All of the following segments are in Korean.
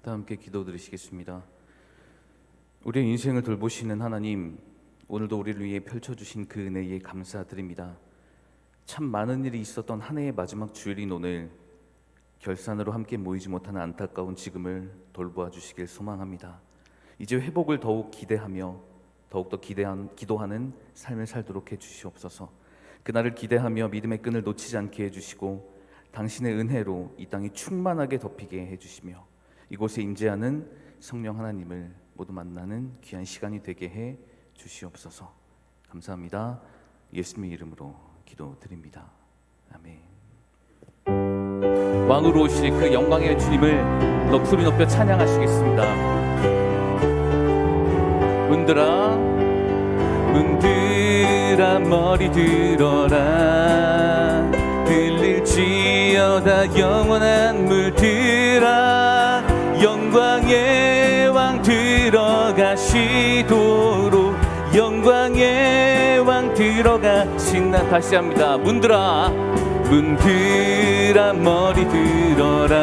다 함께 기도 드리시겠습니다. 우리의 인생을 돌보시는 하나님, 오늘도 우리를 위해 펼쳐주신 그 은혜에 감사드립니다. 참 많은 일이 있었던 한 해의 마지막 주일인 오늘, 결산으로 함께 모이지 못하는 안타까운 지금을 돌보아 주시길 소망합니다. 이제 회복을 더욱 기대하며 더욱더 기도하는 삶을 살도록 해주시옵소서. 그날을 기대하며 믿음의 끈을 놓치지 않게 해주시고 당신의 은혜로 이 땅이 충만하게 덮이게 해주시며 이곳에 임재하는 성령 하나님을 모두 만나는 귀한 시간이 되게 해 주시옵소서. 감사합니다. 예수님의 이름으로 기도드립니다. 아멘. 왕으로 오실 그 영광의 주님을 소리 높여 찬양하시겠습니다. 문들아 문들아 머리 들어라, 들릴지어다 영원한 물들아, 영광의 왕 들어가시도록, 영광의 왕 들어가신다. 다시 합니다. 문들아 문들아 머리 들어라,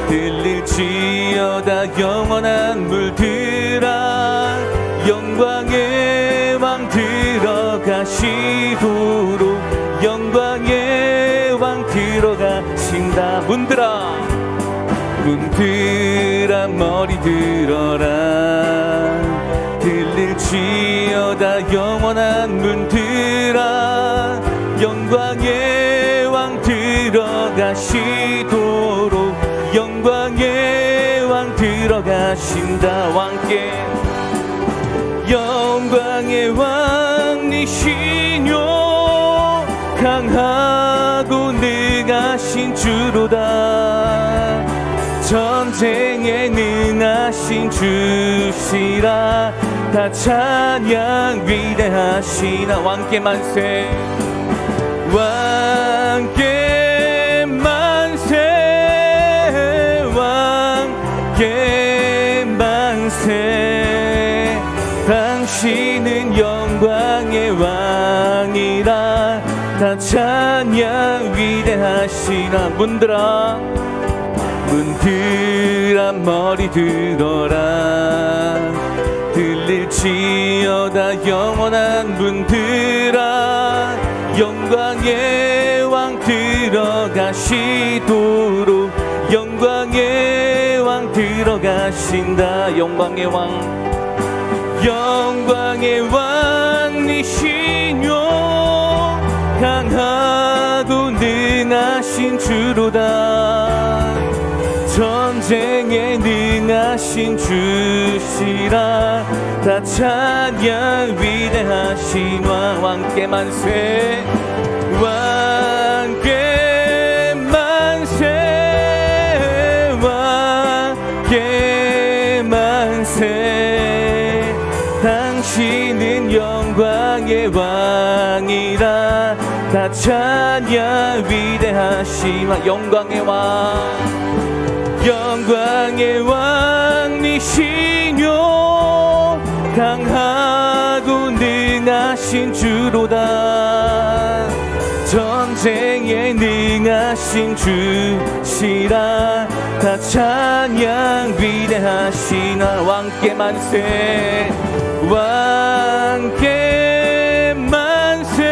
들릴지어다 영원한 물들아, 영광의 왕 들어가시도록, 영광의 왕 들어가신다. 문들아 문들아 머리 들어라, 들릴지어다 영원한 문들아, 영광의 왕 들어가시도록, 영광의 왕 들어가신다. 왕께 영광의 왕이시뇨, 강하고 능하신 주로다, 전쟁에 능하신 주시라, 다 찬양 위대하시나. 왕께 만세, 왕께 만세, 왕께 만세, 당신은 영광의 왕이라, 다 찬양 위대하시나. 문들아 문들아 머리 들어라, 들릴지어다 영원한 문들아, 영광의 왕 들어가시도록, 영광의 왕 들어가신다. 영광의 왕, 영광의 왕이시뇨, 강하고 능하신 주로다, 전쟁에 능하신 주시라, 다 찬양 위대하신 왕. 왕께 만세, 왕께 만세, 왕께 만세, 당신은 영광의 왕이라, 다 찬양 위대하신 왕. 영광의 왕, 영광의 왕이시뇨, 강하고 능하신 주로다, 전쟁에 능하신 주시라, 다 찬양 위대하시나. 왕께 만세, 왕께 만세,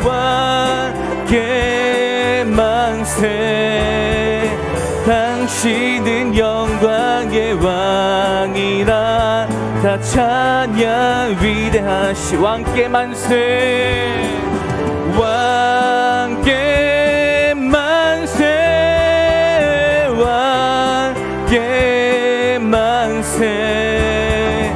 왕께 만세, 당신은 영광의 왕이라, 다 찬양 위대하시. 왕께 만세, 왕께 만세, 왕께 만세,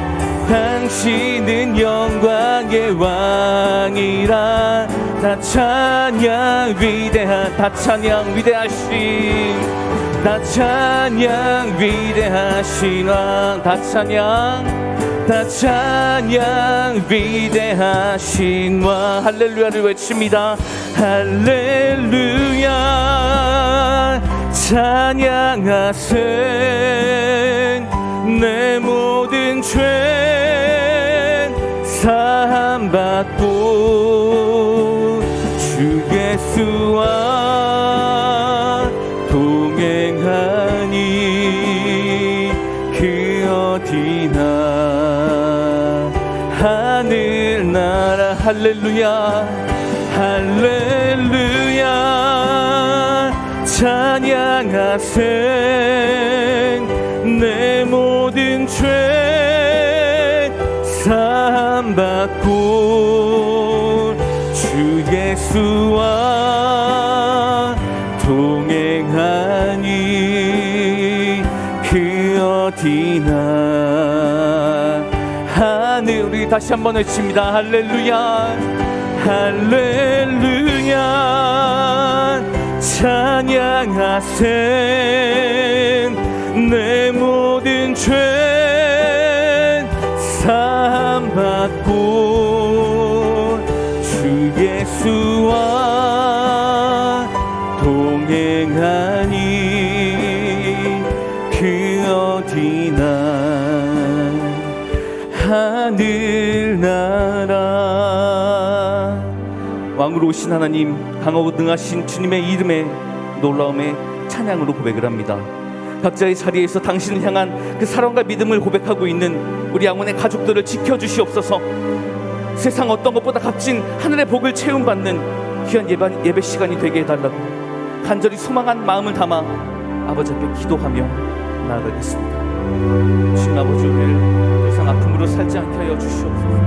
당신은 영광의 왕이라, 다 찬양 위대하, 다 찬양 위대하신, 다 찬양 위대하신 왕. 다 찬양, 다 찬양 위대하신 왕. 할렐루야를 외칩니다. 할렐루야 찬양하세, 내 모든 죄 사함받고 주 예수와 동행하 하늘나라 할렐루야 할렐루야 찬양하세 내 모든 죄 사함받고 주 예수와 동행하니 그 어디나 하늘 우리 다시 한번 외칩니다. 할렐루야 할렐루야 찬양하세 내 모든 죄 사함받고 주 예수와 동행하니 그 어디나 하늘나라 왕으로 오신 하나님 강하고 능하신 주님의 이름에 놀라움에 찬양으로 고백을 합니다. 각자의 자리에서 당신을 향한 그 사랑과 믿음을 고백하고 있는 우리 양원의 가족들을 지켜주시옵소서. 세상 어떤 것보다 값진 하늘의 복을 체험받는 귀한 예배 시간이 되게 해달라고 간절히 소망한 마음을 담아 아버지 앞에 기도하며 나아가겠습니다. 주님 아버지 우리를 더 이상 아픔으로 살지 않게 하여 주시옵소서.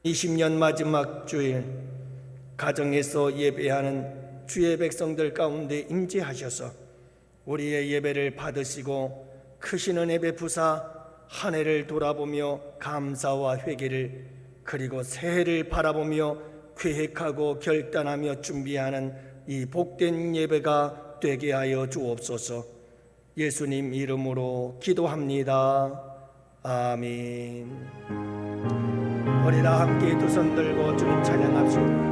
(20년) 마지막 주일 가정에서 예배하는 주의 백성들 가운데 임재하셔서 우리의 예배를 받으시고 크신 은혜 베푸사 한 해를 돌아보며 감사와 회개를 그리고 새해를 바라보며 계획하고 결단하며 준비하는 이 복된 예배가 되게 하여 주옵소서. 예수님 이름으로 기도합니다. 아멘. 우리 다 함께 두 손 들고 주님 찬양합시다.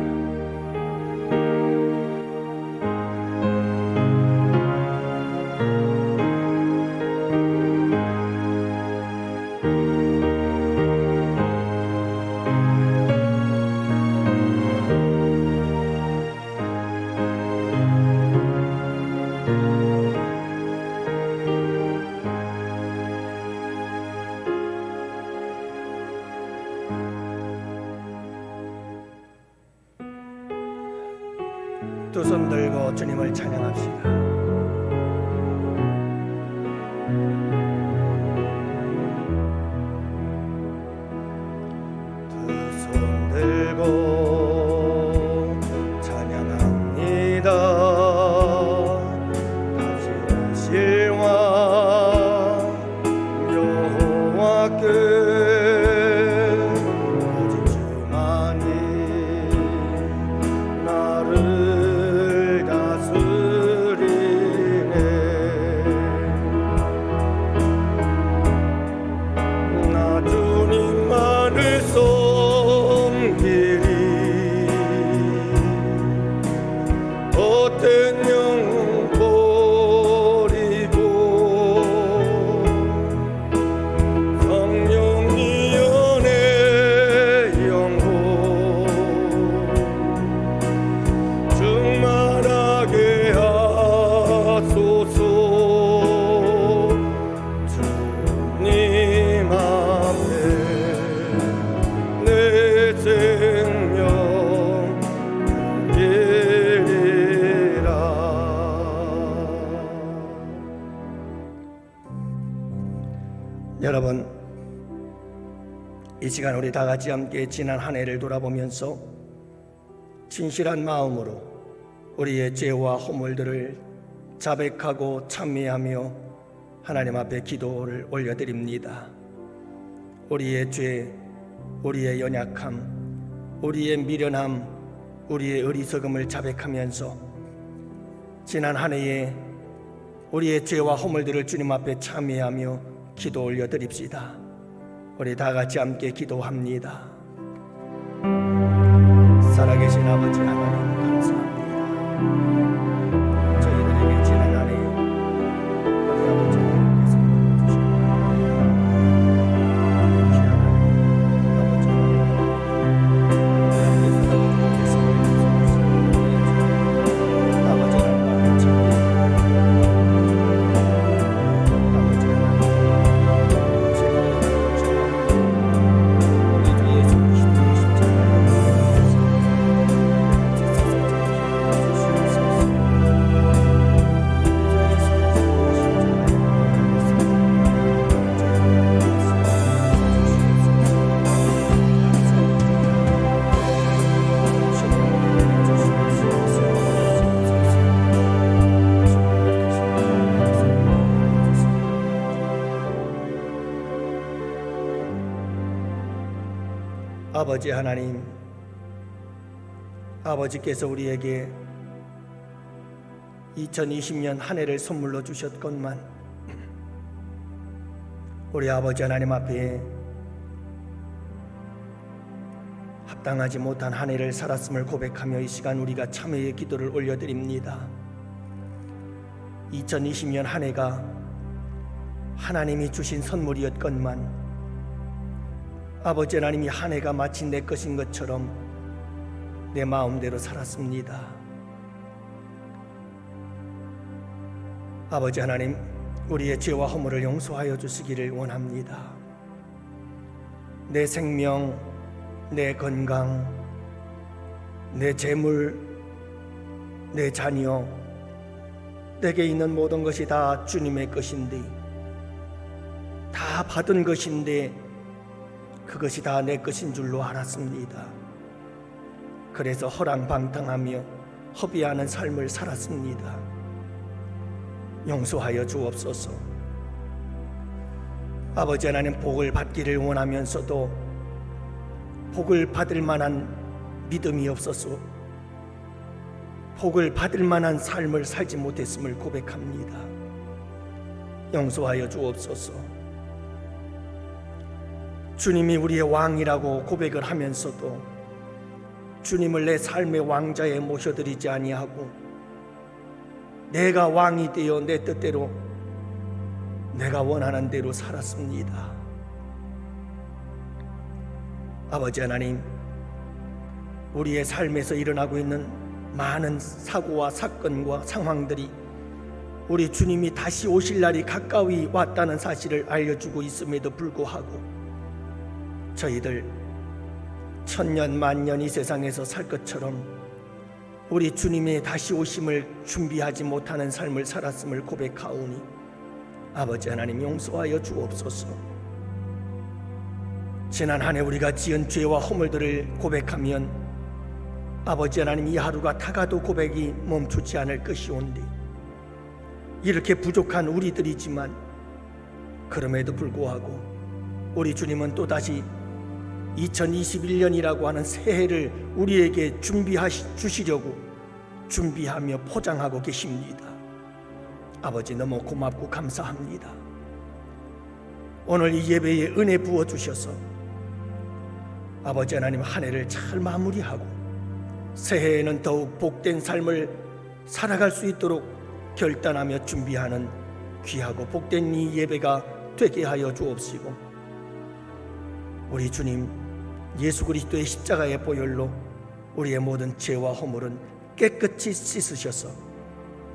두 손 들고 주님을 찬양합시다. 두 손 들고 찬양합니다. 다시 오실 왕 여호와께 오직 주만이 나를 여러분, 이 시간 우리 다 같이 함께 지난 한 해를 돌아보면서 진실한 마음으로 우리의 죄와 허물들을 자백하고 참회하며 하나님 앞에 기도를 올려드립니다. 우리의 죄, 우리의 연약함, 우리의 미련함, 우리의 어리석음을 자백하면서 지난 한 해에 우리의 죄와 허물들을 주님 앞에 참회하며 기도 올려드립시다. 우리 다 같이 함께 기도합니다. 살아계신 아버지 하나님 감사합니다. 저희들에게 지난 한 해 우리 아버지 하나님께서 주신 귀한 아버지 하나님께서 아버지 하나님 아버지 하나님, 아버지께서 우리에게 2020년 한 해를 선물로 주셨건만 우리 아버지 하나님 앞에 합당하지 못한 한 해를 살았음을 고백하며 이 시간 우리가 참회의 기도를 올려드립니다. 2020년 한 해가 하나님이 주신 선물이었건만 아버지 하나님이 한 해가 마치 내 것인 것처럼 내 마음대로 살았습니다. 아버지 하나님, 우리의 죄와 허물을 용서하여 주시기를 원합니다. 내 생명, 내 건강, 내 재물, 내 자녀, 내게 있는 모든 것이 다 주님의 것인데, 다 받은 것인데 그것이 다 내 것인 줄로 알았습니다. 그래서 허랑방탕하며 허비하는 삶을 살았습니다. 용서하여 주옵소서. 아버지 하나님, 복을 받기를 원하면서도 복을 받을 만한 믿음이 없어서 복을 받을 만한 삶을 살지 못했음을 고백합니다. 용서하여 주옵소서. 주님이 우리의 왕이라고 고백을 하면서도 주님을 내 삶의 왕자에 모셔드리지 아니하고 내가 왕이 되어 내 뜻대로 내가 원하는 대로 살았습니다. 아버지 하나님, 우리의 삶에서 일어나고 있는 많은 사고와 사건과 상황들이 우리 주님이 다시 오실 날이 가까이 왔다는 사실을 알려주고 있음에도 불구하고 저희들 천년 만년 이 세상에서 살 것처럼 우리 주님의 다시 오심을 준비하지 못하는 삶을 살았음을 고백하오니 아버지 하나님 용서하여 주옵소서. 지난 한 해 우리가 지은 죄와 허물들을 고백하면 아버지 하나님 이 하루가 다가도 고백이 멈추지 않을 것이온디 이렇게 부족한 우리들이지만 그럼에도 불구하고 우리 주님은 또다시 2021년이라고 하는 새해를 우리에게 주시려고 준비하며 포장하고 계십니다. 아버지 너무 고맙고 감사합니다. 오늘 이 예배에 은혜 부어주셔서 아버지 하나님 한 해를 잘 마무리하고 새해에는 더욱 복된 삶을 살아갈 수 있도록 결단하며 준비하는 귀하고 복된 이 예배가 되게 하여 주옵시고 우리 주님 예수 그리스도의 십자가의 보혈로 우리의 모든 죄와 허물은 깨끗이 씻으셔서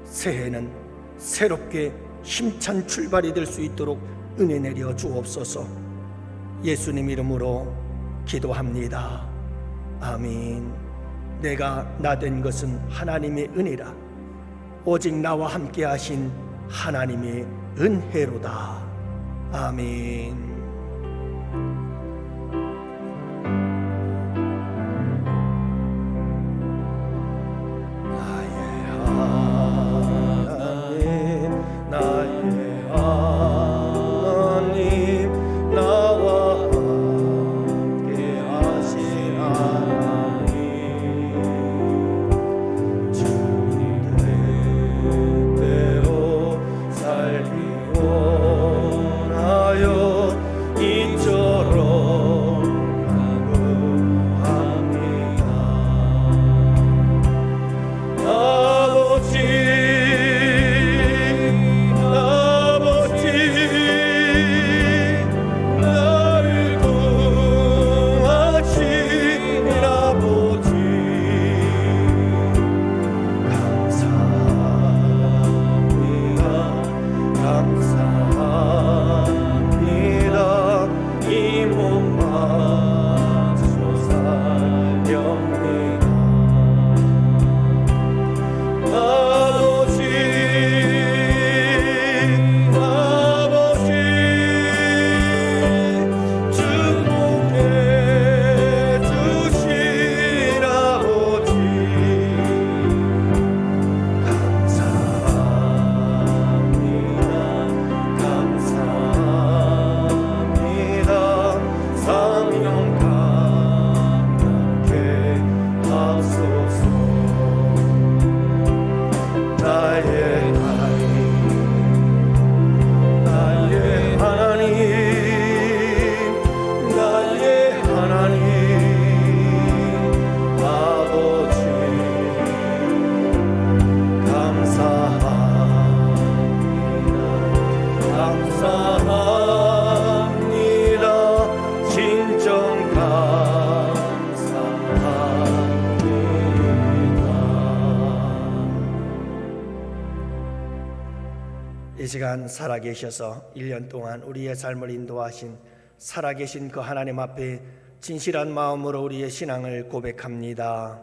새해는 새롭게 힘찬 출발이 될 수 있도록 은혜 내려 주옵소서. 예수님 이름으로 기도합니다. 아멘. 내가 나 된 것은 하나님의 은혜라. 오직 나와 함께 하신 하나님의 은혜로다. 아멘. 이 시간 살아계셔서 1년 동안 우리의 삶을 인도하신 살아계신 그 하나님 앞에 진실한 마음으로 우리의 신앙을 고백합니다.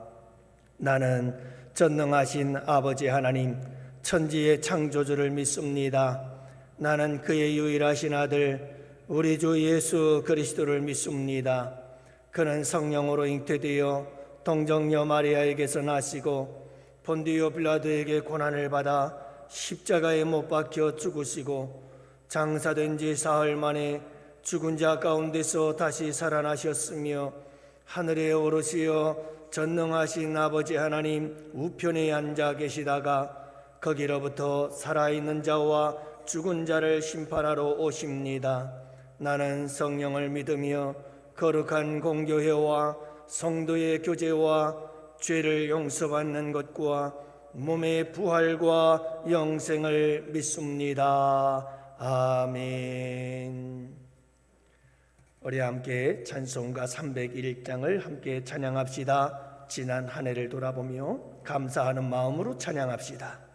나는 전능하신 아버지 하나님 천지의 창조주를 믿습니다. 나는 그의 유일하신 아들 우리 주 예수 그리스도를 믿습니다. 그는 성령으로 잉태되어 동정녀 마리아에게서 나시고 본디오 빌라도에게 고난을 받아 십자가에 못 박혀 죽으시고 장사된 지 사흘 만에 죽은 자 가운데서 다시 살아나셨으며 하늘에 오르시어 전능하신 아버지 하나님 우편에 앉아 계시다가 거기로부터 살아있는 자와 죽은 자를 심판하러 오십니다. 나는 성령을 믿으며 거룩한 공교회와 성도의 교제와 죄를 용서받는 것과 몸의 부활과 영생을 믿습니다. 아멘. 우리 함께 찬송가 301장을 함께 찬양합시다. 지난 한 해를 돌아보며 감사하는 마음으로 찬양합시다.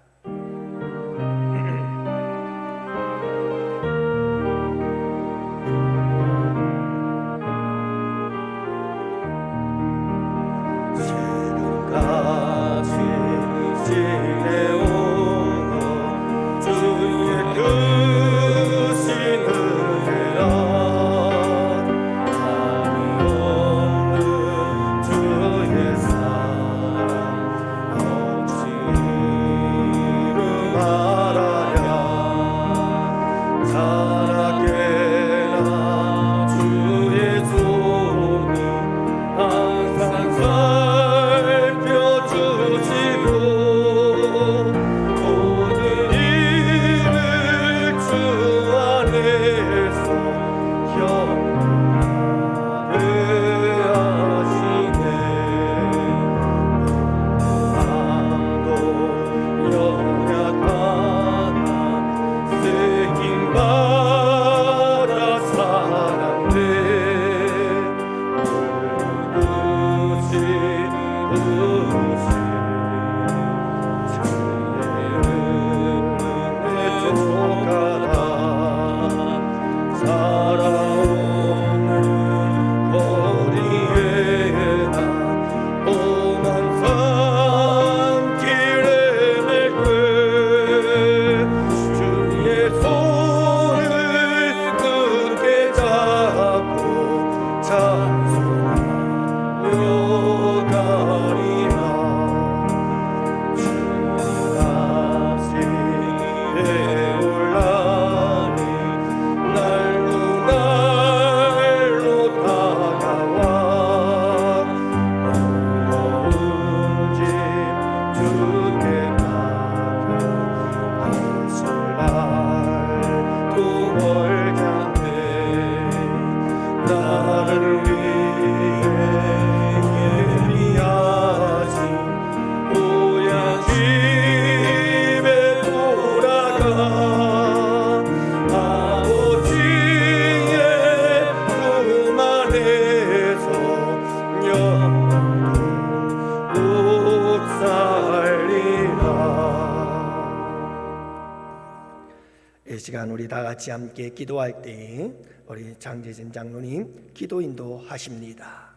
이 시간 우리 다 같이 함께 기도할 때 우리 장재진 장로님 기도 인도하십니다.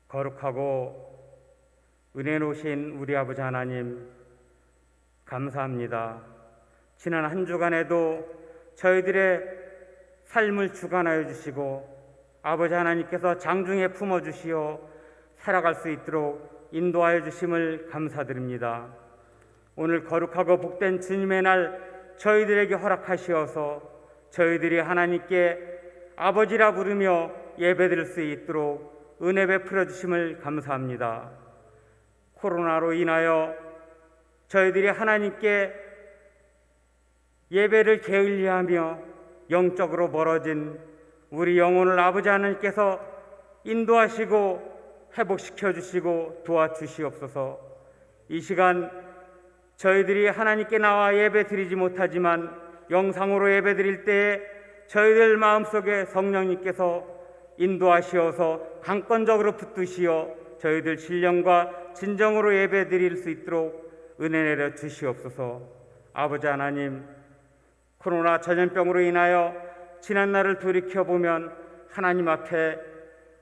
거룩하고 은혜로우신 우리 아버지 하나님, 감사합니다. 지난 한 주간에도 저희들의 삶을 주관하여 주시고 아버지 하나님께서 장중에 품어주시어 살아갈 수 있도록 인도하여 주심을 감사드립니다. 오늘 거룩하고 복된 주님의 날 저희들에게 허락하시어서 저희들이 하나님께 아버지라 부르며 예배드릴 수 있도록 은혜 베풀어 주심을 감사합니다. 코로나로 인하여 저희들이 하나님께 예배를 게을리하며 영적으로 멀어진 우리 영혼을 아버지 하나님께서 인도하시고 회복시켜 주시고 도와주시옵소서. 이 시간 저희들이 하나님께 나와 예배 드리지 못하지만 영상으로 예배 드릴 때에 저희들 마음속에 성령님께서 인도하시어서 강권적으로 붙드시어 저희들 신령과 진정으로 예배 드릴 수 있도록 은혜 내려 주시옵소서. 아버지 하나님, 코로나 전염병으로 인하여 지난날을 돌이켜보면 하나님 앞에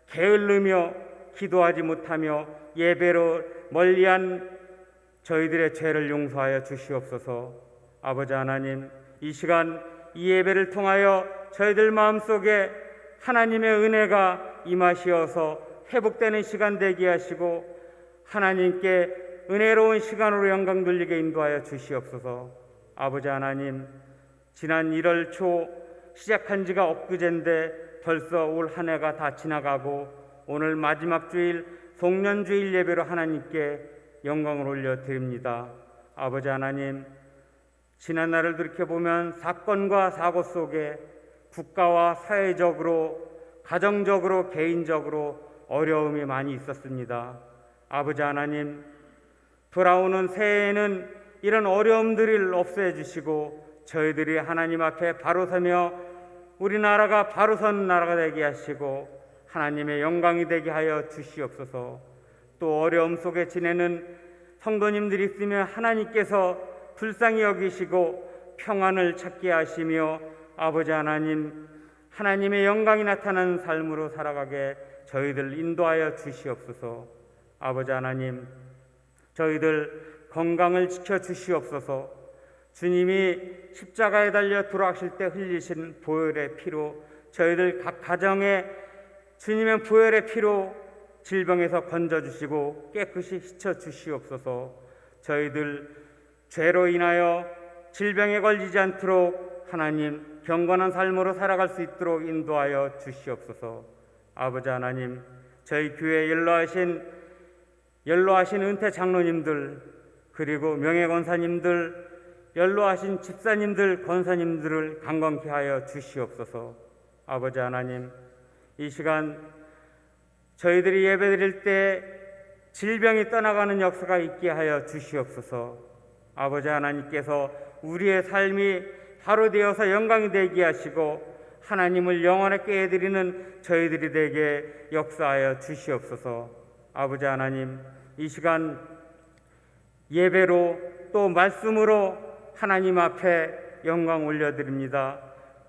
게을르며 기도하지 못하며 예배로 멀리한 저희들의 죄를 용서하여 주시옵소서. 아버지 하나님, 이 시간 이 예배를 통하여 저희들 마음속에 하나님의 은혜가 임하시어서 회복되는 시간 되게 하시고 하나님께 은혜로운 시간으로 영광 돌리게 인도하여 주시옵소서. 아버지 하나님, 지난 1월 초 시작한 지가 엊그제인데 벌써 올 한 해가 다 지나가고 오늘 마지막 주일 송년주일 예배로 하나님께 영광을 올려드립니다. 아버지 하나님, 지난 날을 돌이켜보면 사건과 사고 속에 국가와 사회적으로, 가정적으로, 개인적으로 어려움이 많이 있었습니다. 아버지 하나님, 돌아오는 새해에는 이런 어려움들을 없애 주시고 저희들이 하나님 앞에 바로 서며 우리나라가 바로 선 나라가 되게 하시고 하나님의 영광이 되게 하여 주시옵소서. 또 어려움 속에 지내는 성도님들이 있으면 하나님께서 불쌍히 여기시고 평안을 찾게 하시며 아버지 하나님, 하나님의 영광이 나타나는 삶으로 살아가게 저희들 인도하여 주시옵소서. 아버지 하나님, 저희들 건강을 지켜 주시옵소서. 주님이 십자가에 달려 돌아가실 때 흘리신 보혈의 피로 저희들 각 가정에 주님의 보혈의 피로 질병에서 건져주시고 깨끗이 씻어주시옵소서. 저희들 죄로 인하여 질병에 걸리지 않도록 하나님 경건한 삶으로 살아갈 수 있도록 인도하여 주시옵소서. 아버지 하나님, 저희 교회에 연로하신 은퇴 장로님들, 그리고 명예권사님들, 연로하신 집사님들, 권사님들을 강건케 하여 주시옵소서. 아버지 하나님, 이 시간 저희들이 예배드릴 때 질병이 떠나가는 역사가 있게 하여 주시옵소서. 아버지 하나님께서 우리의 삶이 바로 되어서 영광이 되게 하시고 하나님을 영원하게 해드리는 저희들이 되게 역사하여 주시옵소서. 아버지 하나님, 이 시간 예배로 또 말씀으로 하나님 앞에 영광 올려드립니다.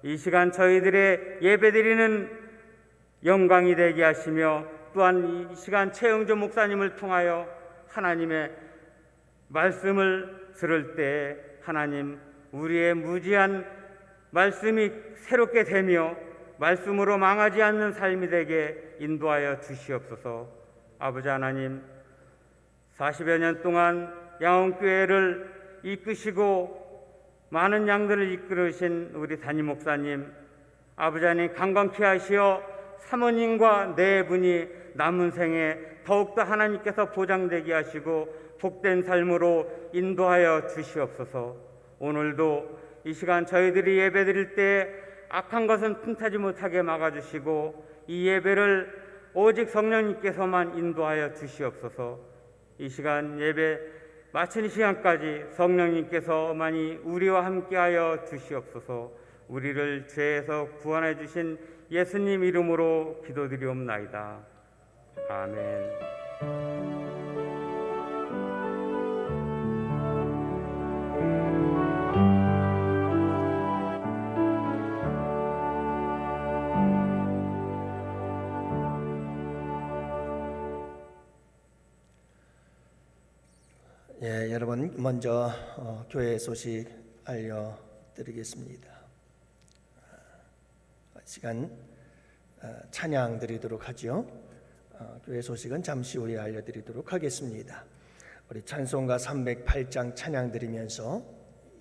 이 시간 저희들의 예배드리는 영광이 되게 하시며 또한 이 시간 최영조 목사님을 통하여 하나님의 말씀을 들을 때 하나님, 우리의 무지한 말씀이 새롭게 되며 말씀으로 망하지 않는 삶이 되게 인도하여 주시옵소서. 아버지 하나님, 40여 년 동안 양원교회를 이끄시고 많은 양들을 이끌으신 우리 담임 목사님, 아버지 하나님 강건케 하시어 사모님과 네 분이 남은 생에 더욱더 하나님께서 보장되게 하시고 복된 삶으로 인도하여 주시옵소서. 오늘도 이 시간 저희들이 예배드릴 때 악한 것은 틈타지 못하게 막아주시고 이 예배를 오직 성령님께서만 인도하여 주시옵소서. 이 시간 예배 마치는 시간까지 성령님께서만이 우리와 함께하여 주시옵소서. 우리를 죄에서 구원해 주신 예수님 이름으로 기도드리옵나이다. 아멘. 예, 여러분 먼저 교회 소식 알려드리겠습니다. 시간 찬양 드리도록 하죠. 교회 소식은 잠시 후에 알려드리도록 하겠습니다. 우리 찬송가 308장 찬양 드리면서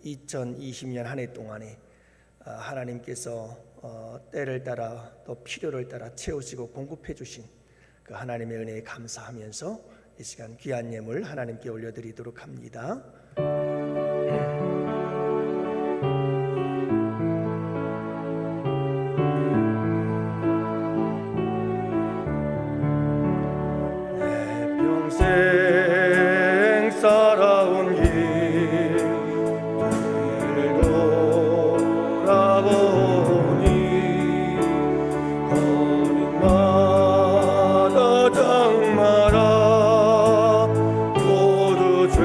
2020년 한 해 동안에 하나님께서 때를 따라 또 필요를 따라 채우시고 공급해 주신 그 하나님의 은혜에 감사하면서 이 시간 귀한 예물 하나님께 올려드리도록 합니다. 내 평생 살아온 길을 돌아보니 거리마다 장마라 죄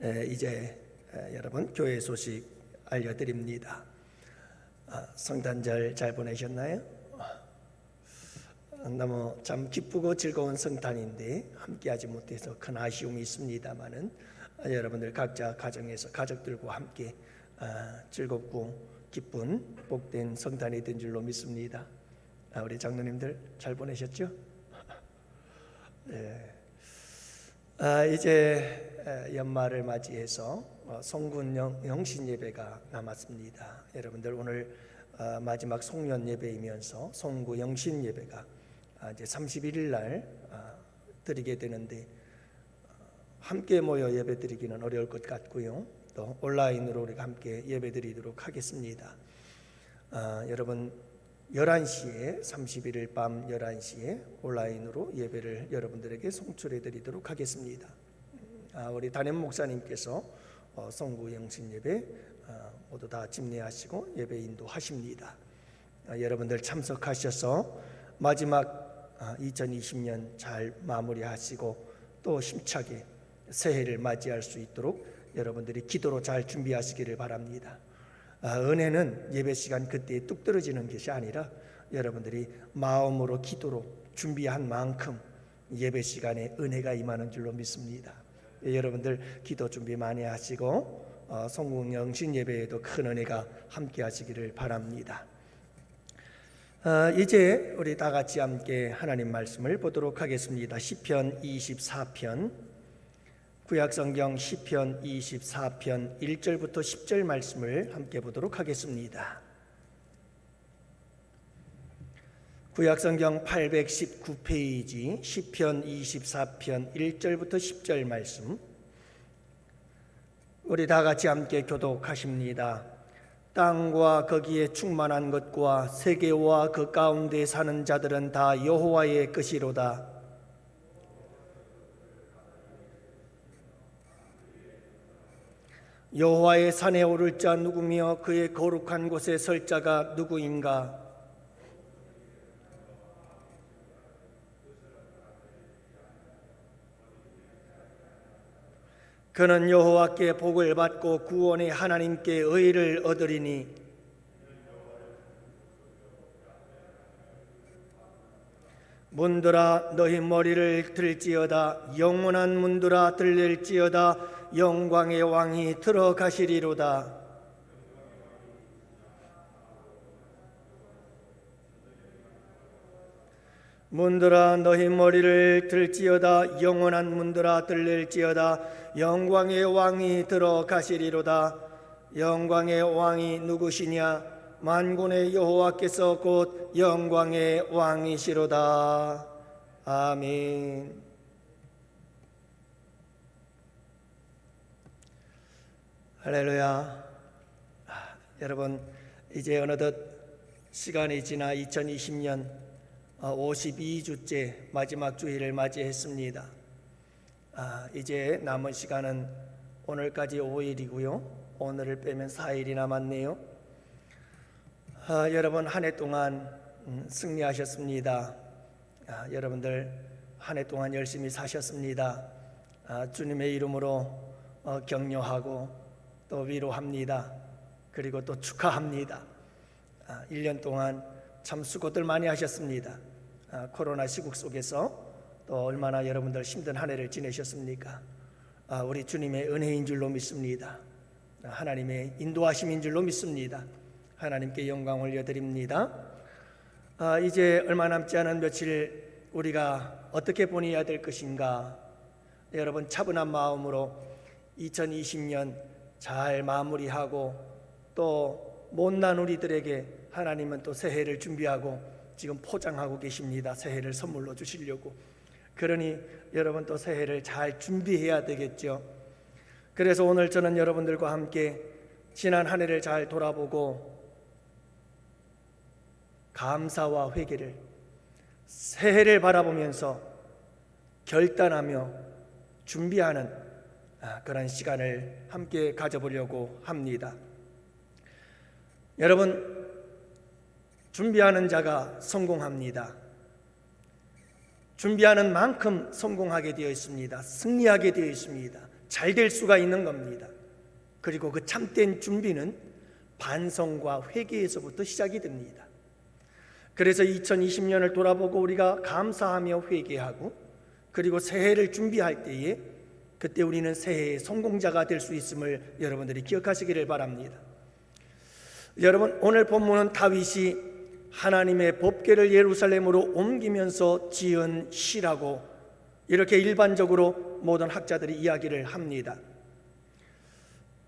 이제 여러분 교회 소식 알려드립니다. 성탄절 잘 보내셨나요? 너무 참 기쁘고 즐거운 성탄인데 함께하지 못해서 큰 아쉬움이 있습니다만은 여러분들 각자 가정에서 가족들과 함께 즐겁고 기쁜 복된 성탄이 된 줄로 믿습니다. 우리 장로님들 잘 보내셨죠? 네. 이제 연말을 맞이해서 송군 영신 예배가 남았습니다. 여러분들 오늘 마지막 송년 예배이면서 송구 영신 예배가 이제 31일 날 드리게 되는데 함께 모여 예배 드리기는 어려울 것 같고요. 또 온라인으로 우리가 함께 예배 드리도록 하겠습니다. 여러분 11시에 31일 밤 11시에 온라인으로 예배를 여러분들에게 송출해 드리도록 하겠습니다. 우리 담임 목사님께서 송구 영신 예배 모두 다 집례하시고 예배 인도하십니다. 여러분들 참석하셔서 마지막 2020년 잘 마무리하시고 또 힘차게 새해를 맞이할 수 있도록 여러분들이 기도로 잘 준비하시기를 바랍니다. 은혜는 예배 시간 그때에 뚝 떨어지는 것이 아니라 여러분들이 마음으로 기도로 준비한 만큼 예배 시간에 은혜가 임하는 줄로 믿습니다. 여러분들 기도 준비 많이 하시고 송구 영신 예배에도 큰 은혜가 함께 하시기를 바랍니다. 이제 우리 다 같이 함께 하나님 말씀을 보도록 하겠습니다. 시편 24편 구약성경 시편 24편 1절부터 10절 말씀을 함께 보도록 하겠습니다. 구약성경 819페이지 시편 24편 1절부터 10절 말씀 우리 다 같이 함께 교독하십니다. 땅과 거기에 충만한 것과 세계와 그 가운데 사는 자들은 다 여호와의 것이로다. 여호와의 산에 오를 자 누구며 그의 거룩한 곳에 설 자가 누구인가? 그는 여호와께 복을 받고 구원의 하나님께 의를 얻으리니 문들아 너희 머리를 들지어다. 영원한 문들아 들릴지어다. 영광의 왕이 들어가시리로다. 문들아 너희 머리를 들지어다. 영원한 문들아 들릴지어다. 영광의 왕이 들어가시리로다. 영광의 왕이 누구시냐? 만군의 여호와께서 곧 영광의 왕이시로다. 아멘. 할렐루야. 여러분 이제 어느덧 시간이 지나 2020년 52주째 마지막 주일을 맞이했습니다. 이제 남은 시간은 오늘까지 5일이고요. 오늘을 빼면 4일이 남았네요. 여러분 한 해 동안 승리하셨습니다. 여러분들 한 해 동안 열심히 사셨습니다. 주님의 이름으로 격려하고 또 위로합니다. 그리고 또 축하합니다. 1년 동안 참 수고들 많이 하셨습니다. 코로나 시국 속에서 또 얼마나 여러분들 힘든 한 해를 지내셨습니까? 우리 주님의 은혜인 줄로 믿습니다. 하나님의 인도하심인 줄로 믿습니다. 하나님께 영광 올려드립니다. 이제 얼마 남지 않은 며칠 우리가 어떻게 보내야 될 것인가? 여러분 차분한 마음으로 2020년 잘 마무리하고 또 못난 우리들에게 하나님은 또 새해를 준비하고 지금 포장하고 계십니다. 새해를 선물로 주시려고. 그러니 여러분 또 새해를 잘 준비해야 되겠죠. 그래서 오늘 저는 여러분들과 함께 지난 한 해를 잘 돌아보고 감사와 회개를 새해를 바라보면서 결단하며 준비하는 그런 시간을 함께 가져보려고 합니다. 여러분 준비하는 자가 성공합니다. 준비하는 만큼 성공하게 되어 있습니다. 승리하게 되어 있습니다. 잘 될 수가 있는 겁니다. 그리고 그 참된 준비는 반성과 회개에서부터 시작이 됩니다. 그래서 2020년을 돌아보고 우리가 감사하며 회개하고 그리고 새해를 준비할 때에 그때 우리는 새해의 성공자가 될 수 있음을 여러분들이 기억하시기를 바랍니다. 여러분, 오늘 본문은 다윗이 하나님의 법궤를 예루살렘으로 옮기면서 지은 시라고 이렇게 일반적으로 모든 학자들이 이야기를 합니다.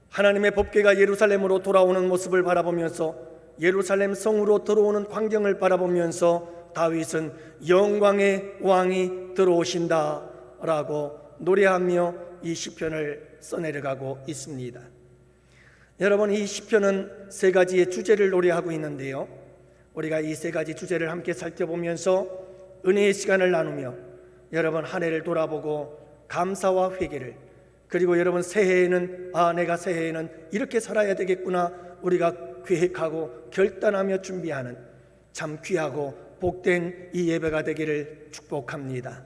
하나님의 법궤가 예루살렘으로 돌아오는 모습을 바라보면서 예루살렘 성으로 들어오는 광경을 바라보면서 다윗은 영광의 왕이 들어오신다 라고 노래하며 이 시편을 써내려가고 있습니다. 여러분, 이 시편은 세 가지의 주제를 노래하고 있는데요, 우리가 이 세 가지 주제를 함께 살펴보면서 은혜의 시간을 나누며 여러분 한 해를 돌아보고 감사와 회개를, 그리고 여러분 새해에는 내가 새해에는 이렇게 살아야 되겠구나 우리가 계획하고 결단하며 준비하는 참 귀하고 복된 이 예배가 되기를 축복합니다.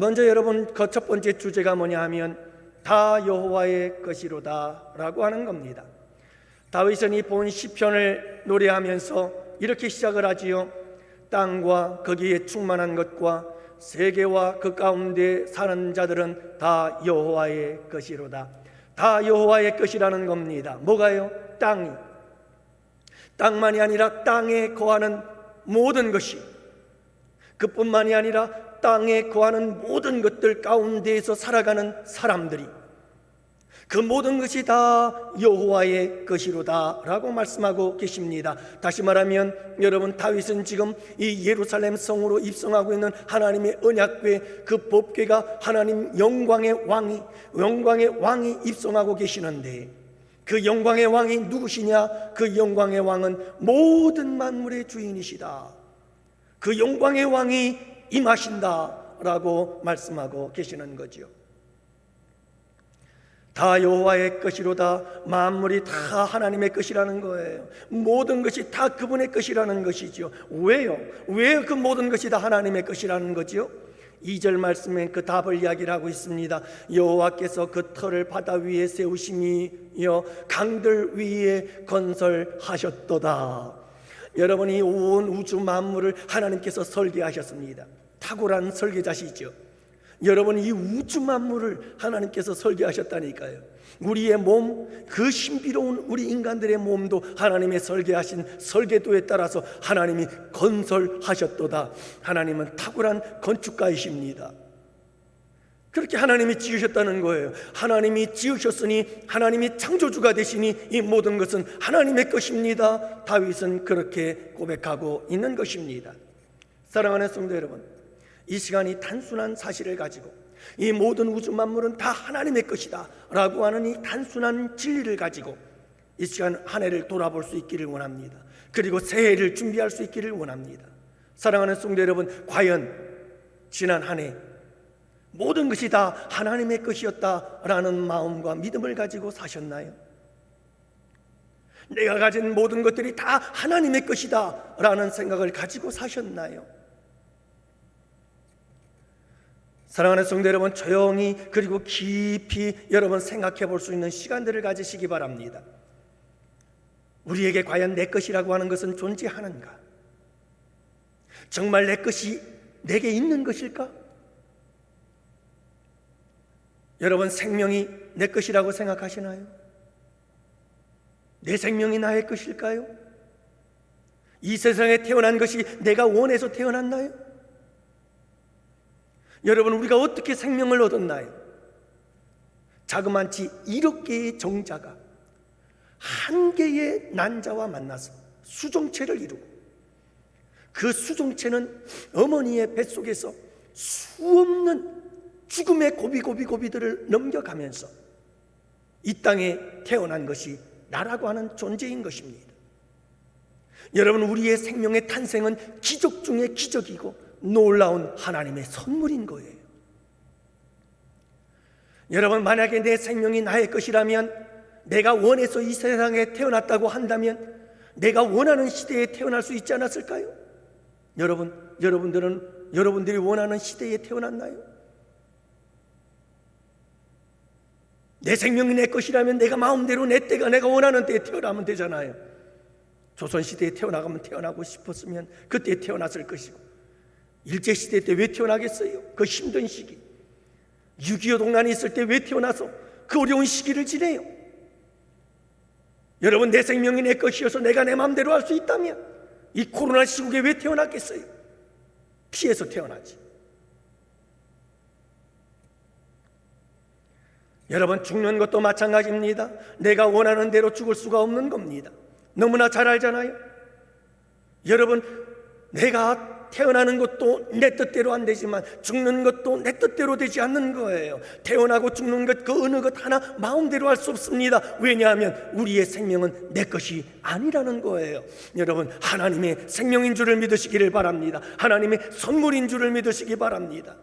먼저 여러분 그 첫 번째 주제가 뭐냐 하면 다 여호와의 것이로다 라고 하는 겁니다. 다윗은 이 본 시편을 노래하면서 이렇게 시작을 하지요. 땅과 거기에 충만한 것과 세계와 그 가운데 사는 자들은 다 여호와의 것이로다. 다 여호와의 것이라는 겁니다. 뭐가요? 땅이. 땅만이 아니라 땅에 거하는 모든 것이, 그뿐만이 아니라 땅에 거하는 모든 것들 가운데에서 살아가는 사람들이, 그 모든 것이 다 여호와의 것이로다 라고 말씀하고 계십니다. 다시 말하면 여러분, 다윗은 지금 이 예루살렘 성으로 입성하고 있는 하나님의 언약궤, 그 법궤가 하나님 영광의 왕이 입성하고 계시는데, 그 영광의 왕이 누구시냐? 그 영광의 왕은 모든 만물의 주인이시다. 그 영광의 왕이 임하신다 라고 말씀하고 계시는 거죠. 다 여호와의 것이로다. 만물이 다 하나님의 것이라는 거예요. 모든 것이 다 그분의 것이라는 것이죠. 왜요? 왜 그 모든 것이 다 하나님의 것이라는 거죠? 2절 말씀에 그 답을 이야기를 하고 있습니다. 여호와께서 그 터를 바다 위에 세우심이여 강들 위에 건설하셨도다. 여러분이 온 우주 만물을 하나님께서 설계하셨습니다. 탁월한 설계자시죠. 여러분, 이 우주 만물을 하나님께서 설계하셨다니까요. 우리의 몸, 그 신비로운 우리 인간들의 몸도 하나님의 설계하신 설계도에 따라서 하나님이 건설하셨도다. 하나님은 탁월한 건축가이십니다. 그렇게 하나님이 지으셨다는 거예요. 하나님이 지으셨으니 하나님이 창조주가 되시니 이 모든 것은 하나님의 것입니다. 다윗은 그렇게 고백하고 있는 것입니다. 사랑하는 성도 여러분, 이 시간이 단순한 사실을 가지고 이 모든 우주 만물은 다 하나님의 것이다 라고 하는 이 단순한 진리를 가지고 이 시간 한 해를 돌아볼 수 있기를 원합니다. 그리고 새해를 준비할 수 있기를 원합니다. 사랑하는 성도 여러분, 과연 지난 한 해 모든 것이 다 하나님의 것이었다라는 마음과 믿음을 가지고 사셨나요? 내가 가진 모든 것들이 다 하나님의 것이다 라는 생각을 가지고 사셨나요? 사랑하는 성도 여러분, 조용히 그리고 깊이 여러분 생각해 볼 수 있는 시간들을 가지시기 바랍니다. 우리에게 과연 내 것이라고 하는 것은 존재하는가? 정말 내 것이 내게 있는 것일까? 여러분, 생명이 내 것이라고 생각하시나요? 내 생명이 나의 것일까요? 이 세상에 태어난 것이 내가 원해서 태어났나요? 여러분, 우리가 어떻게 생명을 얻었나요? 자그마치 1억 개의 정자가 한 개의 난자와 만나서 수정체를 이루고 그 수정체는 어머니의 뱃속에서 수없는 죽음의 고비들을 넘겨가면서 이 땅에 태어난 것이 나라고 하는 존재인 것입니다. 여러분, 우리의 생명의 탄생은 기적 중에 기적이고 놀라운 하나님의 선물인 거예요. 여러분, 만약에 내 생명이 나의 것이라면, 내가 원해서 이 세상에 태어났다고 한다면 내가 원하는 시대에 태어날 수 있지 않았을까요? 여러분들이 원하는 시대에 태어났나요? 내 생명이 내 것이라면 내가 마음대로 내 때가 내가 원하는 때에 태어나면 되잖아요. 조선시대에 태어나가면 태어나고 싶었으면 그때 태어났을 것이고, 일제시대 때 왜 태어나겠어요? 그 힘든 시기, 6.25 동란이 있을 때 왜 태어나서 그 어려운 시기를 지내요? 여러분, 내 생명이 내 것이어서 내가 내 마음대로 할 수 있다면 이 코로나 시국에 왜 태어났겠어요? 피해서 태어나지. 여러분, 죽는 것도 마찬가지입니다. 내가 원하는 대로 죽을 수가 없는 겁니다. 너무나 잘 알잖아요. 여러분, 내가 태어나는 것도 내 뜻대로 안 되지만 죽는 것도 내 뜻대로 되지 않는 거예요. 태어나고 죽는 것 그 어느 것 하나 마음대로 할 수 없습니다. 왜냐하면 우리의 생명은 내 것이 아니라는 거예요. 여러분, 하나님의 생명인 줄을 믿으시기를 바랍니다. 하나님의 선물인 줄을 믿으시기 바랍니다.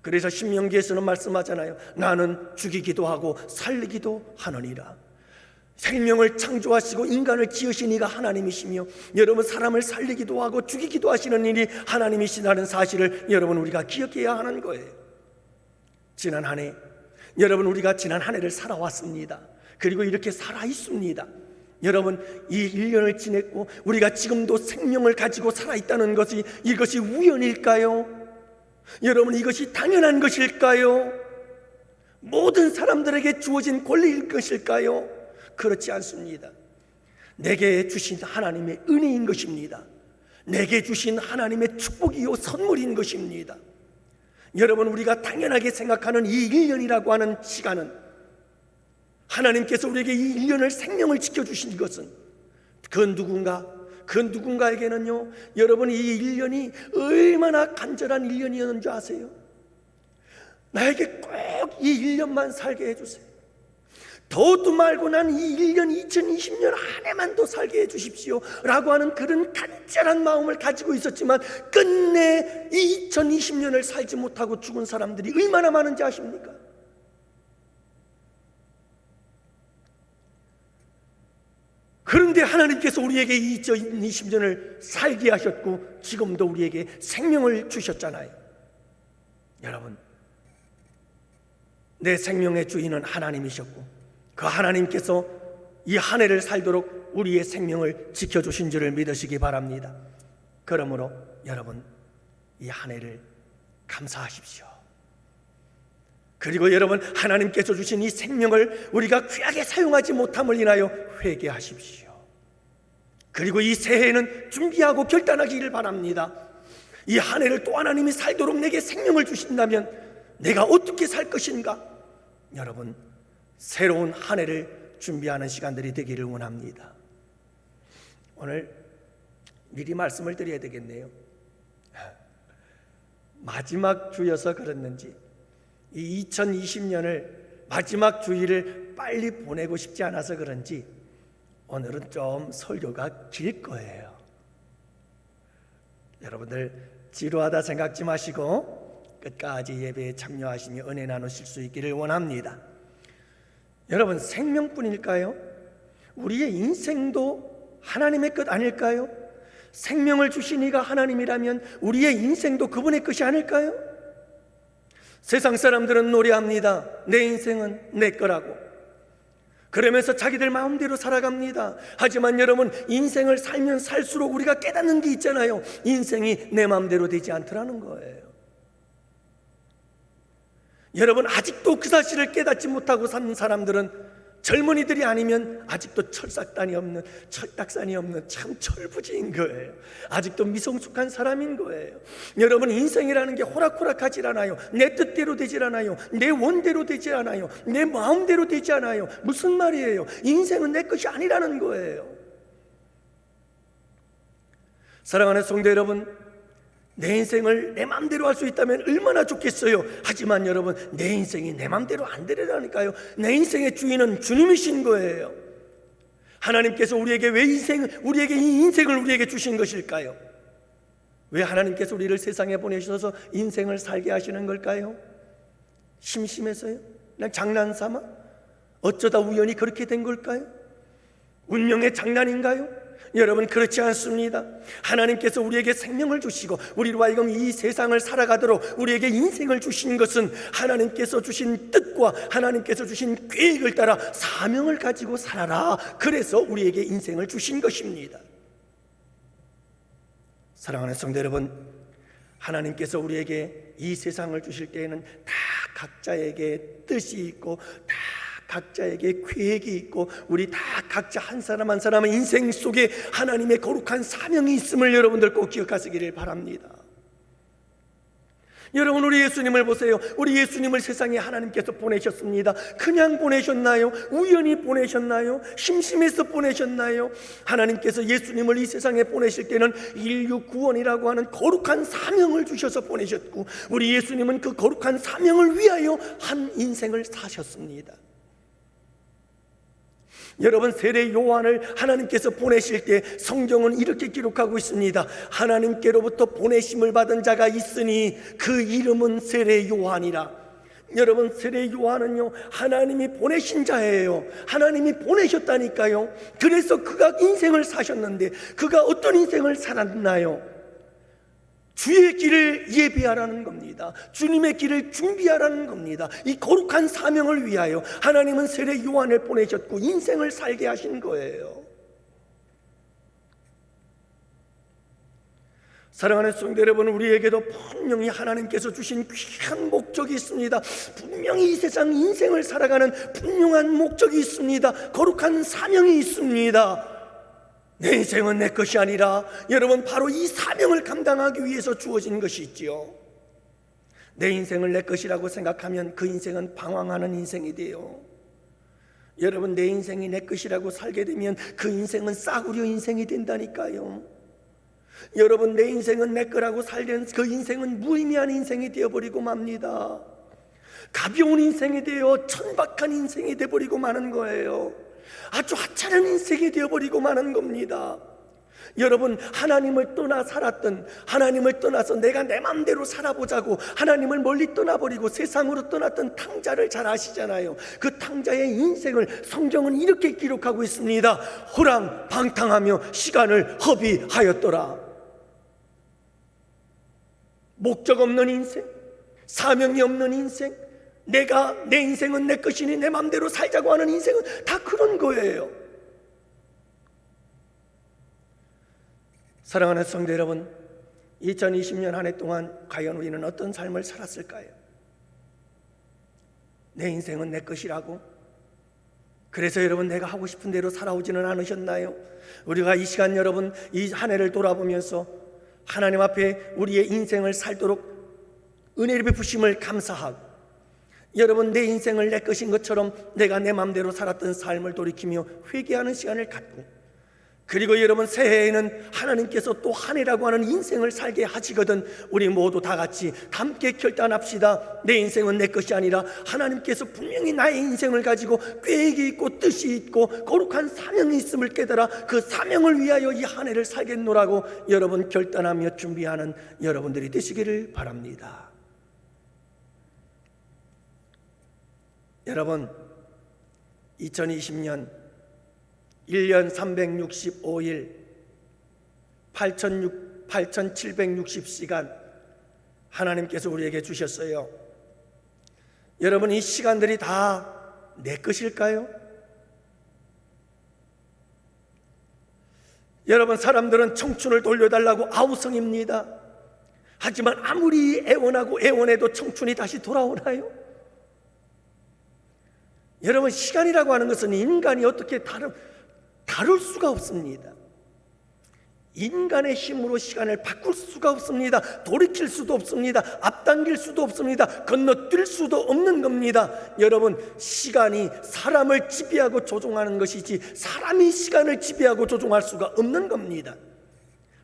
그래서 신명기에서는 말씀하잖아요. 나는 죽이기도 하고 살리기도 하느니라. 생명을 창조하시고 인간을 지으신 이가 하나님이시며, 여러분, 사람을 살리기도 하고 죽이기도 하시는 일이 하나님이시라는 사실을 여러분, 우리가 기억해야 하는 거예요. 지난 한 해, 여러분, 우리가 지난 한 해를 살아왔습니다. 그리고 이렇게 살아 있습니다. 여러분, 이 1년을 지냈고 우리가 지금도 생명을 가지고 살아있다는 것이, 이것이 우연일까요? 여러분, 이것이 당연한 것일까요? 모든 사람들에게 주어진 권리일 것일까요? 그렇지 않습니다. 내게 주신 하나님의 은혜인 것입니다. 내게 주신 하나님의 축복이요 선물인 것입니다. 여러분, 우리가 당연하게 생각하는 이 1년이라고 하는 시간은, 하나님께서 우리에게 이 1년을 생명을 지켜주신 것은 그 누군가에게는요, 여러분, 이 1년이 얼마나 간절한 1년이었는 줄 아세요? 나에게 꼭 이 1년만 살게 해주세요. 더도 말고 난 이 1년 2020년 한 해만 더 살게 해주십시오 라고 하는 그런 간절한 마음을 가지고 있었지만 끝내 이 2020년을 살지 못하고 죽은 사람들이 얼마나 많은지 아십니까? 그런데 하나님께서 우리에게 2020년을 살게 하셨고 지금도 우리에게 생명을 주셨잖아요. 여러분, 내 생명의 주인은 하나님이셨고 그 하나님께서 이 한 해를 살도록 우리의 생명을 지켜주신 줄을 믿으시기 바랍니다. 그러므로 여러분, 이 한 해를 감사하십시오. 그리고 여러분, 하나님께서 주신 이 생명을 우리가 귀하게 사용하지 못함을 인하여 회개하십시오. 그리고 이 새해에는 준비하고 결단하기를 바랍니다. 이 한 해를 또 하나님이 살도록 내게 생명을 주신다면 내가 어떻게 살 것인가? 여러분, 새로운 한 해를 준비하는 시간들이 되기를 원합니다. 오늘 미리 말씀을 드려야 되겠네요. 마지막 주여서 그랬는지 이 2020년을 마지막 주일을 빨리 보내고 싶지 않아서 그런지 오늘은 좀 설교가 길 거예요. 여러분들 지루하다 생각지 마시고 끝까지 예배에 참여하시며 은혜 나누실 수 있기를 원합니다. 여러분, 생명뿐일까요? 우리의 인생도 하나님의 것 아닐까요? 생명을 주신 이가 하나님이라면 우리의 인생도 그분의 것이 아닐까요? 세상 사람들은 노래합니다. 내 인생은 내 거라고. 그러면서 자기들 마음대로 살아갑니다. 하지만 여러분, 인생을 살면 살수록 우리가 깨닫는 게 있잖아요. 인생이 내 마음대로 되지 않더라는 거예요. 여러분, 아직도 그 사실을 깨닫지 못하고 사는 사람들은 젊은이들이 아니면 아직도 철딱산이 없는 참 철부지인 거예요. 아직도 미성숙한 사람인 거예요. 여러분, 인생이라는 게 호락호락하지 않아요. 내 뜻대로 되질 않아요. 내 원대로 되지 않아요. 내 마음대로 되지 않아요. 무슨 말이에요? 인생은 내 것이 아니라는 거예요. 사랑하는 성도 여러분, 내 인생을 내 마음대로 할 수 있다면 얼마나 좋겠어요. 하지만 여러분, 내 인생이 내 마음대로 안 되려니까요. 내 인생의 주인은 주님이신 거예요. 하나님께서 우리에게 왜 우리에게 이 인생을 우리에게 주신 것일까요? 왜 하나님께서 우리를 세상에 보내셔서 인생을 살게 하시는 걸까요? 심심해서요? 그냥 장난삼아? 어쩌다 우연히 그렇게 된 걸까요? 운명의 장난인가요? 여러분, 그렇지 않습니다. 하나님께서 우리에게 생명을 주시고 우리로 하여금 이 세상을 살아가도록 우리에게 인생을 주신 것은 하나님께서 주신 뜻과 하나님께서 주신 계획을 따라 사명을 가지고 살아라, 그래서 우리에게 인생을 주신 것입니다. 사랑하는 성도 여러분, 하나님께서 우리에게 이 세상을 주실 때에는 다 각자에게 뜻이 있고 다 각자에게 계획이 있고 우리 다 각자 한 사람 한 사람의 인생 속에 하나님의 거룩한 사명이 있음을 여러분들 꼭 기억하시기를 바랍니다. 여러분, 우리 예수님을 보세요. 우리 예수님을 세상에 하나님께서 보내셨습니다. 그냥 보내셨나요? 우연히 보내셨나요? 심심해서 보내셨나요? 하나님께서 예수님을 이 세상에 보내실 때는 인류 구원이라고 하는 거룩한 사명을 주셔서 보내셨고 우리 예수님은 그 거룩한 사명을 위하여 한 인생을 사셨습니다. 여러분, 세례 요한을 하나님께서 보내실 때 성경은 이렇게 기록하고 있습니다. 하나님께로부터 보내심을 받은 자가 있으니 그 이름은 세례 요한이라. 여러분, 세례 요한은요, 하나님이 보내신 자예요. 하나님이 보내셨다니까요. 그래서 그가 인생을 사셨는데 그가 어떤 인생을 살았나요? 주의 길을 예비하라는 겁니다. 주님의 길을 준비하라는 겁니다. 이 거룩한 사명을 위하여 하나님은 세례 요한을 보내셨고 인생을 살게 하신 거예요. 사랑하는 성도 여러분, 우리에게도 분명히 하나님께서 주신 귀한 목적이 있습니다. 분명히 이 세상 인생을 살아가는 분명한 목적이 있습니다. 거룩한 사명이 있습니다. 내 인생은 내 것이 아니라 여러분, 바로 이 사명을 감당하기 위해서 주어진 것이 있지요. 내 인생을 내 것이라고 생각하면 그 인생은 방황하는 인생이 돼요. 여러분, 내 인생이 내 것이라고 살게 되면 그 인생은 싸구려 인생이 된다니까요. 여러분, 내 인생은 내 거라고 살면 그 인생은 무의미한 인생이 되어버리고 맙니다. 가벼운 인생이 되어 천박한 인생이 되어버리고 마는 거예요. 아주 하찮은 인생이 되어버리고 마는 겁니다. 여러분, 하나님을 떠나 살았던, 하나님을 떠나서 내가 내 맘대로 살아보자고 하나님을 멀리 떠나버리고 세상으로 떠났던 탕자를 잘 아시잖아요. 그 탕자의 인생을 성경은 이렇게 기록하고 있습니다. 호랑방탕하며 시간을 허비하였더라. 목적 없는 인생, 사명이 없는 인생, 내가 내 인생은 내 것이니 내 맘대로 살자고 하는 인생은 다 그런 거예요. 사랑하는 성도 여러분, 2020년 한 해 동안 과연 우리는 어떤 삶을 살았을까요? 내 인생은 내 것이라고? 그래서 여러분, 내가 하고 싶은 대로 살아오지는 않으셨나요? 우리가 이 시간 여러분, 이 한 해를 돌아보면서 하나님 앞에 우리의 인생을 살도록 은혜를 베푸심을 감사하고, 여러분, 내 인생을 내 것인 것처럼 내가 내 마음대로 살았던 삶을 돌이키며 회개하는 시간을 갖고, 그리고 여러분, 새해에는 하나님께서 또 한 해라고 하는 인생을 살게 하시거든 우리 모두 다 같이 함께 결단합시다. 내 인생은 내 것이 아니라 하나님께서 분명히 나의 인생을 가지고 계획이 있고 뜻이 있고 거룩한 사명이 있음을 깨달아 그 사명을 위하여 이 한 해를 살겠노라고 여러분 결단하며 준비하는 여러분들이 되시기를 바랍니다. 여러분, 2020년 1년 365일 8760시간 하나님께서 우리에게 주셨어요. 여러분, 이 시간들이 다 내 것일까요? 여러분, 사람들은 청춘을 돌려달라고 아우성입니다. 하지만 아무리 애원하고 애원해도 청춘이 다시 돌아오나요? 여러분, 시간이라고 하는 것은 인간이 어떻게 다룰 수가 없습니다. 인간의 힘으로 시간을 바꿀 수가 없습니다. 돌이킬 수도 없습니다. 앞당길 수도 없습니다. 건너뛸 수도 없는 겁니다. 여러분, 시간이 사람을 지배하고 조종하는 것이지 사람이 시간을 지배하고 조종할 수가 없는 겁니다.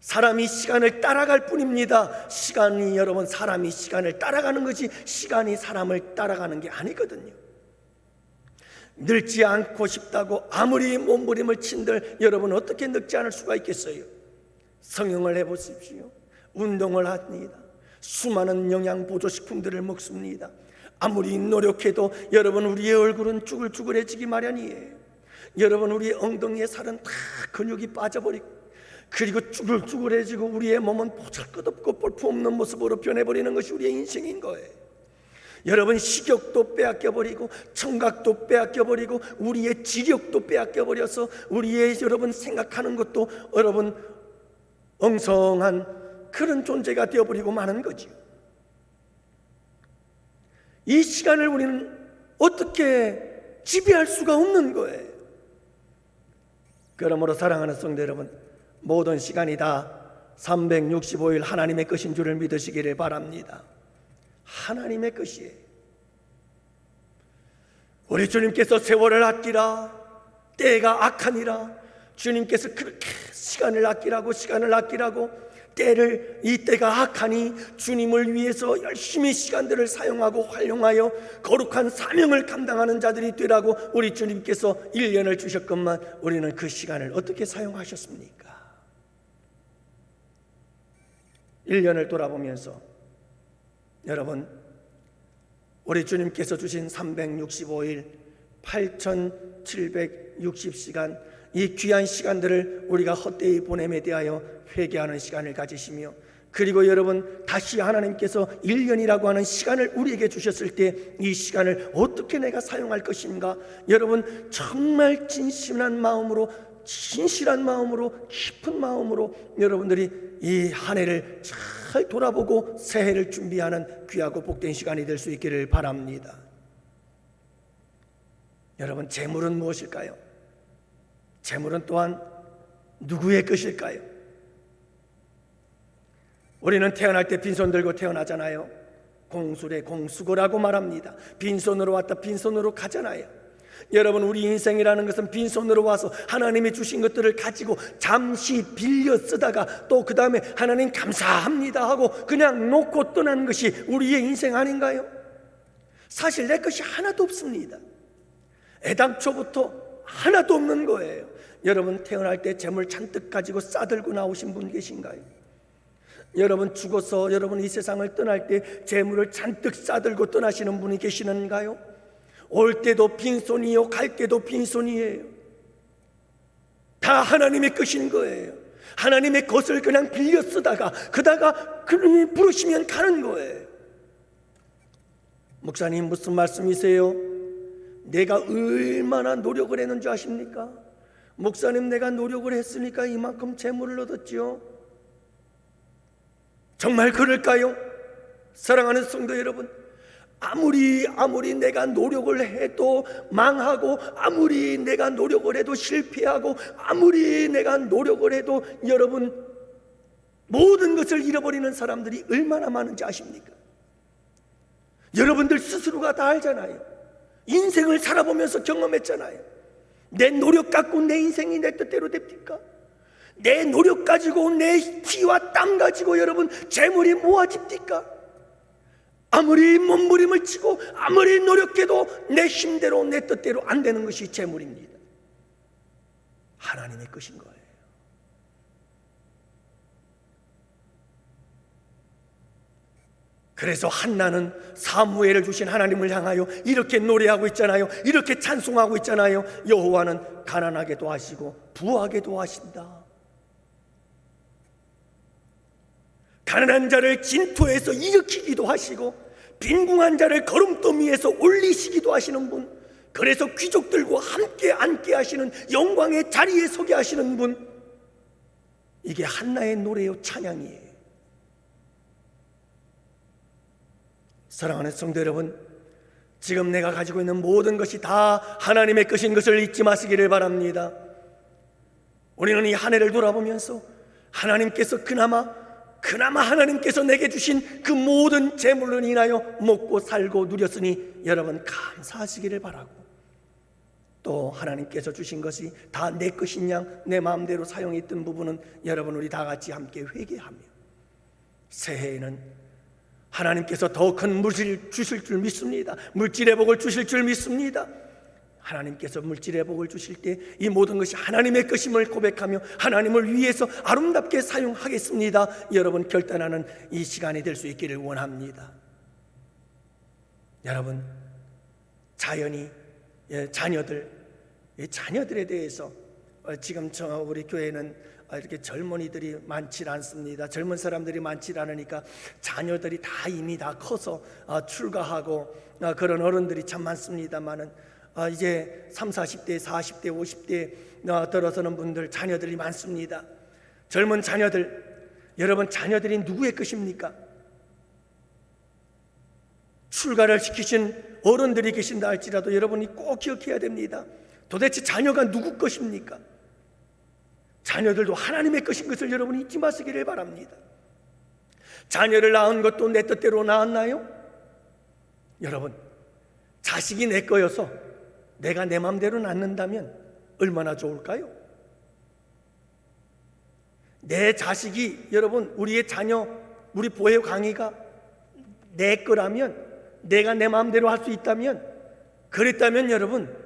사람이 시간을 따라갈 뿐입니다. 시간이 여러분, 사람이 시간을 따라가는 것이 시간이 사람을 따라가는 게 아니거든요. 늙지 않고 싶다고 아무리 몸부림을 친들 여러분 어떻게 늙지 않을 수가 있겠어요? 성형을 해보십시오. 운동을 합니다. 수많은 영양보조식품들을 먹습니다. 아무리 노력해도 여러분 우리의 얼굴은 쭈글쭈글해지기 마련이에요. 여러분, 우리의 엉덩이에 살은 다 근육이 빠져버리고, 그리고 쭈글쭈글해지고 우리의 몸은 보잘것없고 볼품없는 모습으로 변해버리는 것이 우리의 인생인 거예요. 여러분, 식욕도 빼앗겨버리고 청각도 빼앗겨버리고 우리의 지력도 빼앗겨버려서 우리의 여러분 생각하는 것도 여러분 엉성한 그런 존재가 되어버리고 마는 거지요. 이 시간을 우리는 어떻게 지배할 수가 없는 거예요. 그러므로 사랑하는 성도 여러분, 모든 시간이 다 365일 하나님의 것인 줄을 믿으시기를 바랍니다. 하나님의 것이에요. 우리 주님께서 세월을 아끼라, 때가 악하니라, 주님께서 그렇게 시간을 아끼라고 때를, 이 때가 악하니 주님을 위해서 열심히 시간들을 사용하고 활용하여 거룩한 사명을 감당하는 자들이 되라고 우리 주님께서 1년을 주셨건만 우리는 그 시간을 어떻게 사용하셨습니까? 1년을 돌아보면서 여러분, 우리 주님께서 주신 365일 8760시간, 이 귀한 시간들을 우리가 헛되이 보냄에 대하여 회개하는 시간을 가지시며, 그리고 여러분 다시 하나님께서 1년이라고 하는 시간을 우리에게 주셨을 때 이 시간을 어떻게 내가 사용할 것인가, 여러분 정말 진실한 마음으로 깊은 마음으로 여러분들이 이 한 해를 잘 돌아보고 새해를 준비하는 귀하고 복된 시간이 될 수 있기를 바랍니다. 여러분, 재물은 무엇일까요? 재물은 또한 누구의 것일까요? 우리는 태어날 때 빈손 들고 태어나잖아요. 공수래 공수고라고 말합니다. 빈손으로 왔다 빈손으로 가잖아요. 여러분, 우리 인생이라는 것은 빈손으로 와서 하나님이 주신 것들을 가지고 잠시 빌려 쓰다가 또 그 다음에 하나님 감사합니다 하고 그냥 놓고 떠나는 것이 우리의 인생 아닌가요? 사실 내 것이 하나도 없습니다. 애당초부터 하나도 없는 거예요. 여러분, 태어날 때 재물 잔뜩 가지고 싸들고 나오신 분 계신가요? 여러분, 죽어서 여러분 이 세상을 떠날 때 재물을 잔뜩 싸들고 떠나시는 분이 계시는가요? 올 때도 빈손이요 갈 때도 빈손이에요. 다 하나님의 것인 거예요. 하나님의 것을 그냥 빌려 쓰다가 그다가 그분이 부르시면 가는 거예요. 목사님, 무슨 말씀이세요? 내가 얼마나 노력을 했는 줄 아십니까? 목사님, 내가 노력을 했으니까 이만큼 재물을 얻었지요. 정말 그럴까요? 사랑하는 성도 여러분, 아무리 내가 노력을 해도 망하고, 아무리 내가 노력을 해도 실패하고, 아무리 내가 노력을 해도 여러분 모든 것을 잃어버리는 사람들이 얼마나 많은지 아십니까? 여러분들 스스로가 다 알잖아요. 인생을 살아보면서 경험했잖아요. 내 노력 갖고 내 인생이 내 뜻대로 됩니까? 내 노력 가지고, 내 피와 땀 가지고 여러분 재물이 모아집니까? 아무리 몸부림을 치고 아무리 노력해도 내 힘대로 내 뜻대로 안 되는 것이 재물입니다. 하나님의 것인 거예요. 그래서 한나는 사무엘을 주신 하나님을 향하여 이렇게 노래하고 있잖아요. 이렇게 찬송하고 있잖아요. 여호와는 가난하게도 하시고 부하게도 하신다. 가난한 자를 진토에서 일으키기도 하시고 빈궁한 자를 거름더미에서 올리시기도 하시는 분, 그래서 귀족들과 함께 앉게 하시는 영광의 자리에 서게 하시는 분, 이게 한나의 노래요, 찬양이에요. 사랑하는 성도 여러분, 지금 내가 가지고 있는 모든 것이 다 하나님의 것인 것을 잊지 마시기를 바랍니다. 우리는 이 한 해를 돌아보면서 하나님께서 그나마 하나님께서 내게 주신 그 모든 재물로 인하여 먹고 살고 누렸으니 여러분 감사하시기를 바라고, 또 하나님께서 주신 것이 다 내 것인 양 내 마음대로 사용했던 부분은 여러분 우리 다 같이 함께 회개하며 새해에는 하나님께서 더 큰 물질 주실 줄 믿습니다. 물질의 복을 주실 줄 믿습니다. 하나님께서 물질의 복을 주실 때 이 모든 것이 하나님의 것임을 고백하며 하나님을 위해서 아름답게 사용하겠습니다, 여러분 결단하는 이 시간이 될 수 있기를 원합니다. 여러분, 자녀들 이 자녀들에 대해서 지금 우리 교회는 이렇게 젊은이들이 많지 않습니다. 젊은 사람들이 많지 않으니까 자녀들이 다 이미 다 커서 출가하고 그런 어른들이 참 많습니다만은 이제 30, 40대, 40대, 50대 들어서는 분들 자녀들이 많습니다. 젊은 자녀들, 여러분 자녀들이 누구의 것입니까? 출가를 시키신 어른들이 계신다 할지라도 여러분이 꼭 기억해야 됩니다. 도대체 자녀가 누구 것입니까? 자녀들도 하나님의 것인 것을 여러분이 잊지 마시기를 바랍니다. 자녀를 낳은 것도 내 뜻대로 낳았나요? 여러분, 자식이 내 거여서 내가 내 마음대로 낳는다면 얼마나 좋을까요? 내 자식이, 여러분, 우리의 자녀, 우리 보혜 강의가 내 거라면, 내가 내 마음대로 할 수 있다면, 그랬다면 여러분,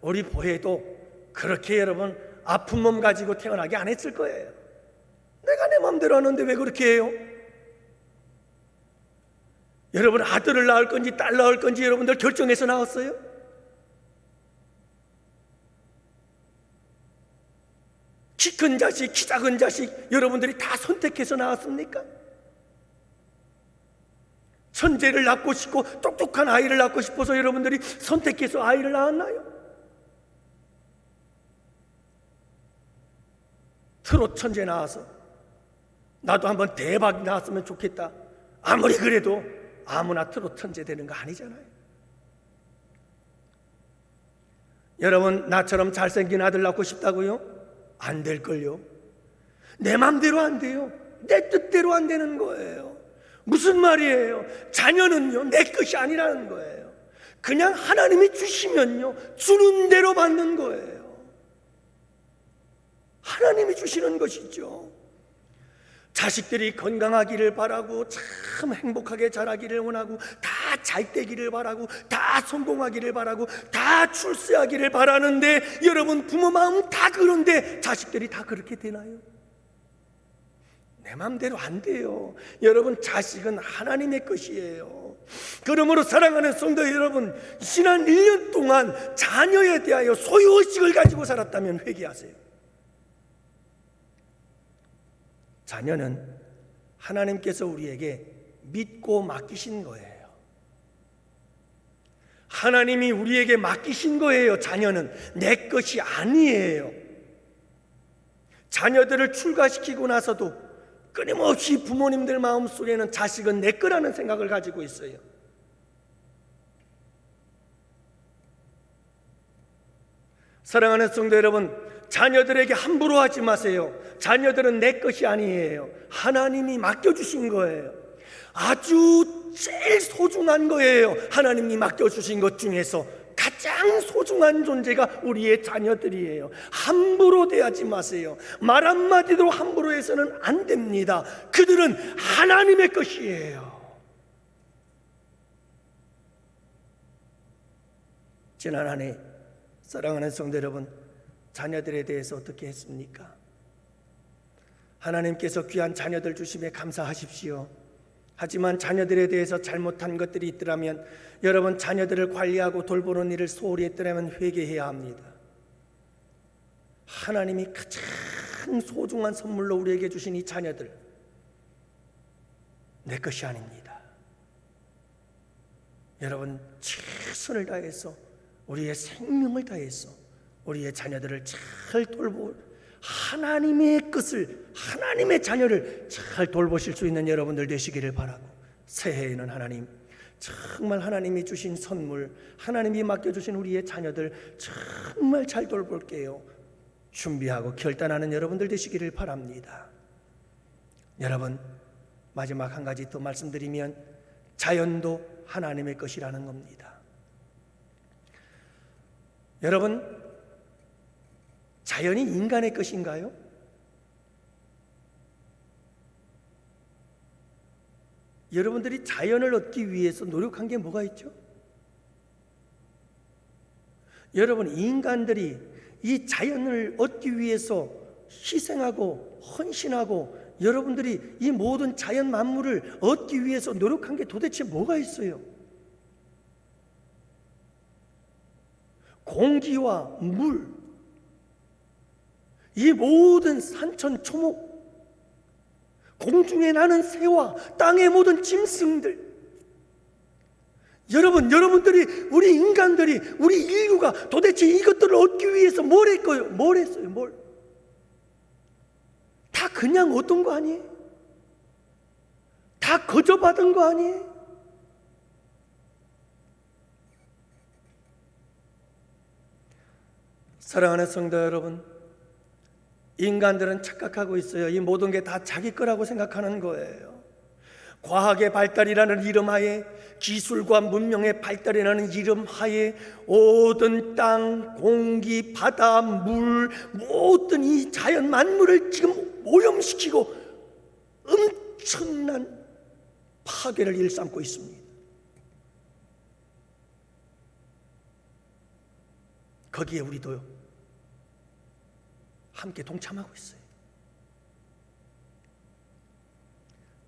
우리 보혜도 그렇게 여러분 아픈 몸 가지고 태어나게 안 했을 거예요. 내가 내 마음대로 하는데 왜 그렇게 해요? 여러분, 아들을 낳을 건지 딸 낳을 건지 여러분들 결정해서 낳았어요? 키 큰 자식, 키 작은 자식 여러분들이 다 선택해서 낳았습니까? 천재를 낳고 싶고 똑똑한 아이를 낳고 싶어서 여러분들이 선택해서 아이를 낳았나요? 트롯 천재 나와서 나도 한번 대박 나왔으면 좋겠다. 아무리 그래도 아무나 트롯 천재 되는 거 아니잖아요. 여러분, 나처럼 잘생긴 아들 낳고 싶다고요? 안 될걸요. 내 맘대로 안 돼요. 내 뜻대로 안 되는 거예요. 무슨 말이에요? 자녀는요 내 것이 아니라는 거예요. 그냥 하나님이 주시면요 주는 대로 받는 거예요. 하나님이 주시는 것이죠. 자식들이 건강하기를 바라고 참 행복하게 자라기를 원하고 다 잘 되기를 바라고 다 성공하기를 바라고 다 출세하기를 바라는데 여러분 부모 마음 다 그런데 자식들이 다 그렇게 되나요? 내 마음대로 안 돼요. 여러분, 자식은 하나님의 것이에요. 그러므로 사랑하는 성도 여러분, 지난 1년 동안 자녀에 대하여 소유의식을 가지고 살았다면 회개하세요. 자녀는 하나님께서 우리에게 믿고 맡기신 거예요. 하나님이 우리에게 맡기신 거예요. 자녀는 내 것이 아니에요. 자녀들을 출가시키고 나서도 끊임없이 부모님들 마음속에는 자식은 내 거라는 생각을 가지고 있어요. 사랑하는 성도 여러분, 자녀들에게 함부로 하지 마세요. 자녀들은 내 것이 아니에요. 하나님이 맡겨주신 거예요. 아주 제일 소중한 거예요. 하나님이 맡겨주신 것 중에서 가장 소중한 존재가 우리의 자녀들이에요. 함부로 대하지 마세요. 말 한마디도 함부로 해서는 안 됩니다. 그들은 하나님의 것이에요. 지난 한 해 사랑하는 성도 여러분, 자녀들에 대해서 어떻게 했습니까? 하나님께서 귀한 자녀들 주심에 감사하십시오. 하지만 자녀들에 대해서 잘못한 것들이 있더라면, 여러분 자녀들을 관리하고 돌보는 일을 소홀히 했더라면 회개해야 합니다. 하나님이 가장 소중한 선물로 우리에게 주신 이 자녀들, 내 것이 아닙니다. 여러분, 최선을 다해서 우리의 생명을 다해서 우리의 자녀들을 잘 하나님의 것을, 하나님의 자녀를 잘 돌보실 수 있는 여러분들 되시기를 바라고, 새해에는 하나님, 정말 하나님이 주신 선물, 하나님이 맡겨주신 우리의 자녀들 정말 잘 돌볼게요 준비하고 결단하는 여러분들 되시기를 바랍니다. 여러분, 마지막 한 가지 더 말씀드리면, 자연도 하나님의 것이라는 겁니다. 여러분, 자연이 인간의 것인가요? 여러분들이 자연을 얻기 위해서 노력한 게 뭐가 있죠? 여러분, 인간들이 이 자연을 얻기 위해서 희생하고 헌신하고 여러분들이 이 모든 자연 만물을 얻기 위해서 노력한 게 도대체 뭐가 있어요? 공기와 물, 이 모든 산천 초목, 공중에 나는 새와 땅의 모든 짐승들, 여러분들이, 우리 인간들이, 우리 인류가 도대체 이것들을 얻기 위해서 뭘 했어요? 다 그냥 얻은 거 아니에요? 다 거저 받은 거 아니에요? 사랑하는 성도 여러분, 인간들은 착각하고 있어요. 이 모든 게 다 자기 거라고 생각하는 거예요. 과학의 발달이라는 이름 하에, 기술과 문명의 발달이라는 이름 하에 모든 땅, 공기, 바다, 물, 모든 이 자연 만물을 지금 오염시키고 엄청난 파괴를 일삼고 있습니다. 거기에 우리도 함께 동참하고 있어요.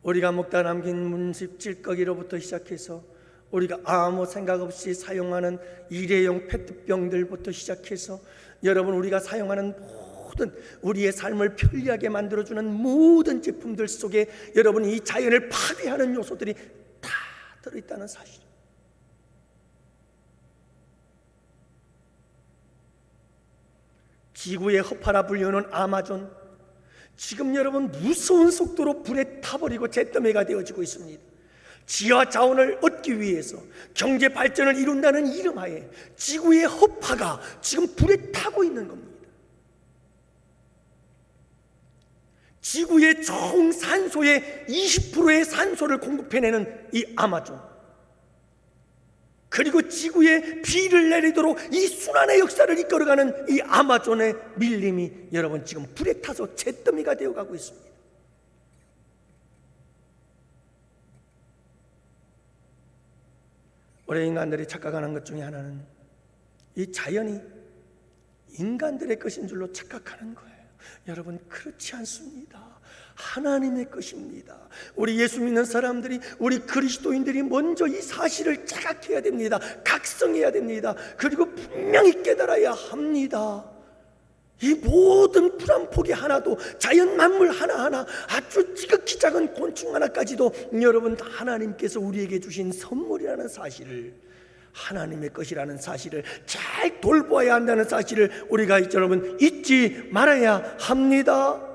우리가 먹다 남긴 문집 찔꺼기로부터 시작해서 우리가 아무 생각 없이 사용하는 일회용 페트병들부터 시작해서 여러분, 우리가 사용하는 모든 우리의 삶을 편리하게 만들어주는 모든 제품들 속에 여러분, 이 자연을 파괴하는 요소들이 다 들어있다는 사실. 지구의 허파라 불리우는 아마존, 지금 여러분 무서운 속도로 불에 타버리고 잿더미가 되어지고 있습니다. 지하 자원을 얻기 위해서 경제 발전을 이룬다는 이름하에 지구의 허파가 지금 불에 타고 있는 겁니다. 지구의 총 산소의 20%의 산소를 공급해내는 이 아마존, 그리고 지구에 비를 내리도록 이 순환의 역사를 이끌어가는 이 아마존의 밀림이 여러분 지금 불에 타서 잿더미가 되어가고 있습니다. 우리 인간들이 착각하는 것 중에 하나는 이 자연이 인간들의 것인 줄로 착각하는 거예요. 여러분, 그렇지 않습니다. 하나님의 것입니다. 우리 예수 믿는 사람들이, 우리 그리스도인들이 먼저 이 사실을 자각해야 됩니다. 각성해야 됩니다. 그리고 분명히 깨달아야 합니다. 이 모든 풀 한 포기 하나도, 자연 만물 하나하나, 아주 지극히 작은 곤충 하나까지도 여러분 하나님께서 우리에게 주신 선물이라는 사실을, 하나님의 것이라는 사실을 잘 돌보아야 한다는 사실을 우리가 여러분 잊지 말아야 합니다.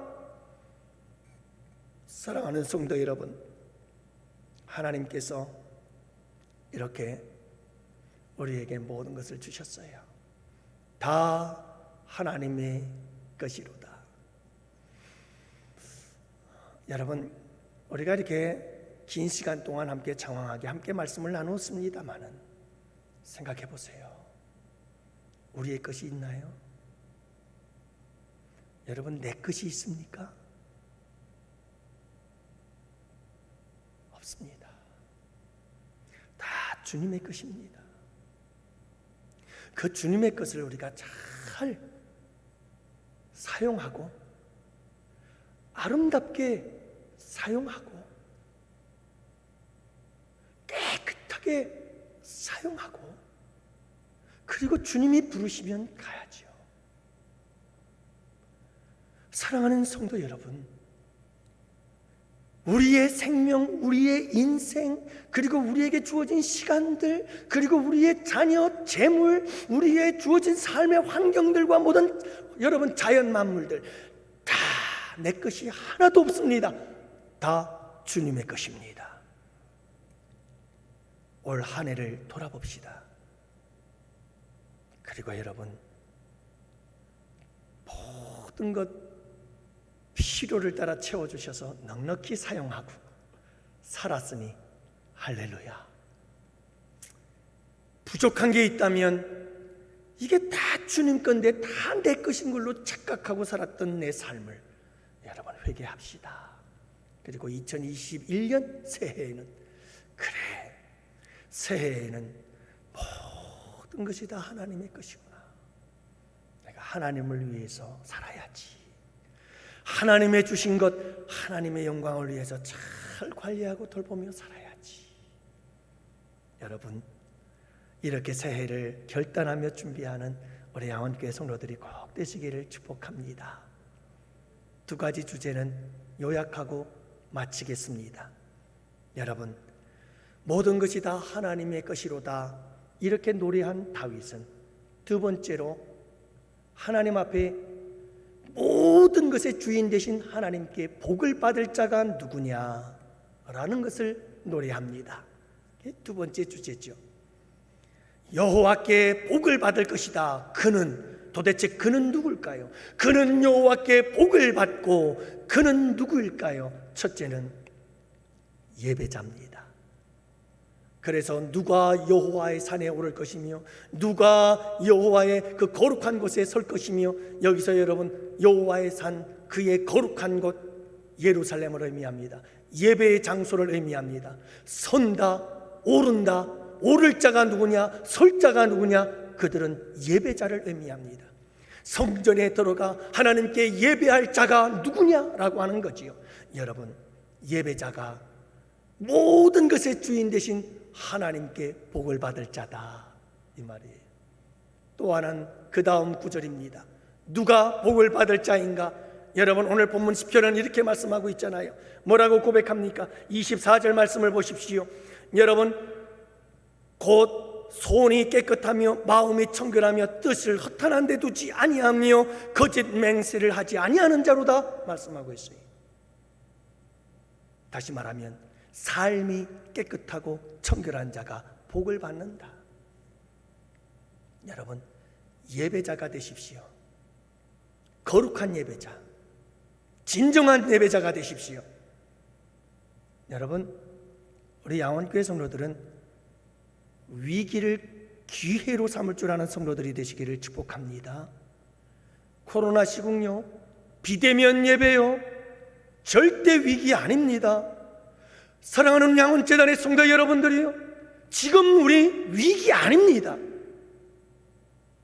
사랑하는 성도 여러분, 하나님께서 이렇게 우리에게 모든 것을 주셨어요. 다 하나님의 것이로다. 여러분, 우리가 이렇게 긴 시간 동안 함께 장황하게 함께 말씀을 나누었습니다마는 생각해 보세요. 우리의 것이 있나요? 여러분, 내 것이 있습니까? 없습니다. 다 주님의 것입니다. 그 주님의 것을 우리가 잘 사용하고 아름답게 사용하고 깨끗하게 사용하고, 그리고 주님이 부르시면 가야죠. 사랑하는 성도 여러분, 우리의 생명, 우리의 인생, 그리고 우리에게 주어진 시간들, 그리고 우리의 자녀, 재물, 우리의 주어진 삶의 환경들과 모든 여러분 자연 만물들 다 내 것이 하나도 없습니다. 다 주님의 것입니다. 올 한 해를 돌아봅시다. 그리고 여러분, 모든 것 필요를 따라 채워주셔서 넉넉히 사용하고 살았으니 할렐루야. 부족한 게 있다면 이게 다 주님 건데 다 내 것인 걸로 착각하고 살았던 내 삶을 여러분 회개합시다. 그리고 2021년 새해에는, 그래, 새해에는 모든 것이 다 하나님의 것이구나. 내가 하나님을 위해서 살아야지. 하나님의 주신 것, 하나님의 영광을 위해서 잘 관리하고 돌보며 살아야지. 여러분, 이렇게 새해를 결단하며 준비하는 우리 양원교회 성도들이 꼭 되시기를 축복합니다. 두 가지 주제는 요약하고 마치겠습니다. 여러분, 모든 것이 다 하나님의 것이로다 이렇게 노래한 다윗은 두 번째로 하나님 앞에 모든 것의 주인 되신 하나님께 복을 받을 자가 누구냐라는 것을 노래합니다. 두 번째 주제죠. 여호와께 복을 받을 것이다. 도대체 그는 누굴까요? 그는 여호와께 복을 받고 그는 누구일까요? 첫째는 예배자입니다. 그래서 누가 여호와의 산에 오를 것이며 누가 여호와의 그 거룩한 곳에 설 것이며, 여기서 여러분 여호와의 산, 그의 거룩한 곳 예루살렘을 의미합니다. 예배의 장소를 의미합니다. 선다, 오른다, 오를 자가 누구냐, 설 자가 누구냐, 그들은 예배자를 의미합니다. 성전에 들어가 하나님께 예배할 자가 누구냐라고 하는 거지요. 여러분, 예배자가 모든 것의 주인 되신 하나님께 복을 받을 자다 이 말이에요. 또 하나는 그 다음 구절입니다. 누가 복을 받을 자인가? 여러분, 오늘 본문 시편은 이렇게 말씀하고 있잖아요. 뭐라고 고백합니까? 24절 말씀을 보십시오. 여러분, 곧 손이 깨끗하며 마음이 청결하며 뜻을 허탄한 데 두지 아니하며 거짓 맹세를 하지 아니하는 자로다 말씀하고 있어요. 다시 말하면 삶이 깨끗하고 청결한 자가 복을 받는다. 여러분, 예배자가 되십시오. 거룩한 예배자, 진정한 예배자가 되십시오. 여러분, 우리 양원교회 성도들은 위기를 기회로 삼을 줄 아는 성도들이 되시기를 축복합니다. 코로나 시국요, 비대면 예배요, 절대 위기 아닙니다. 사랑하는 양원재단의 성도 여러분들이요, 지금 우리 위기 아닙니다.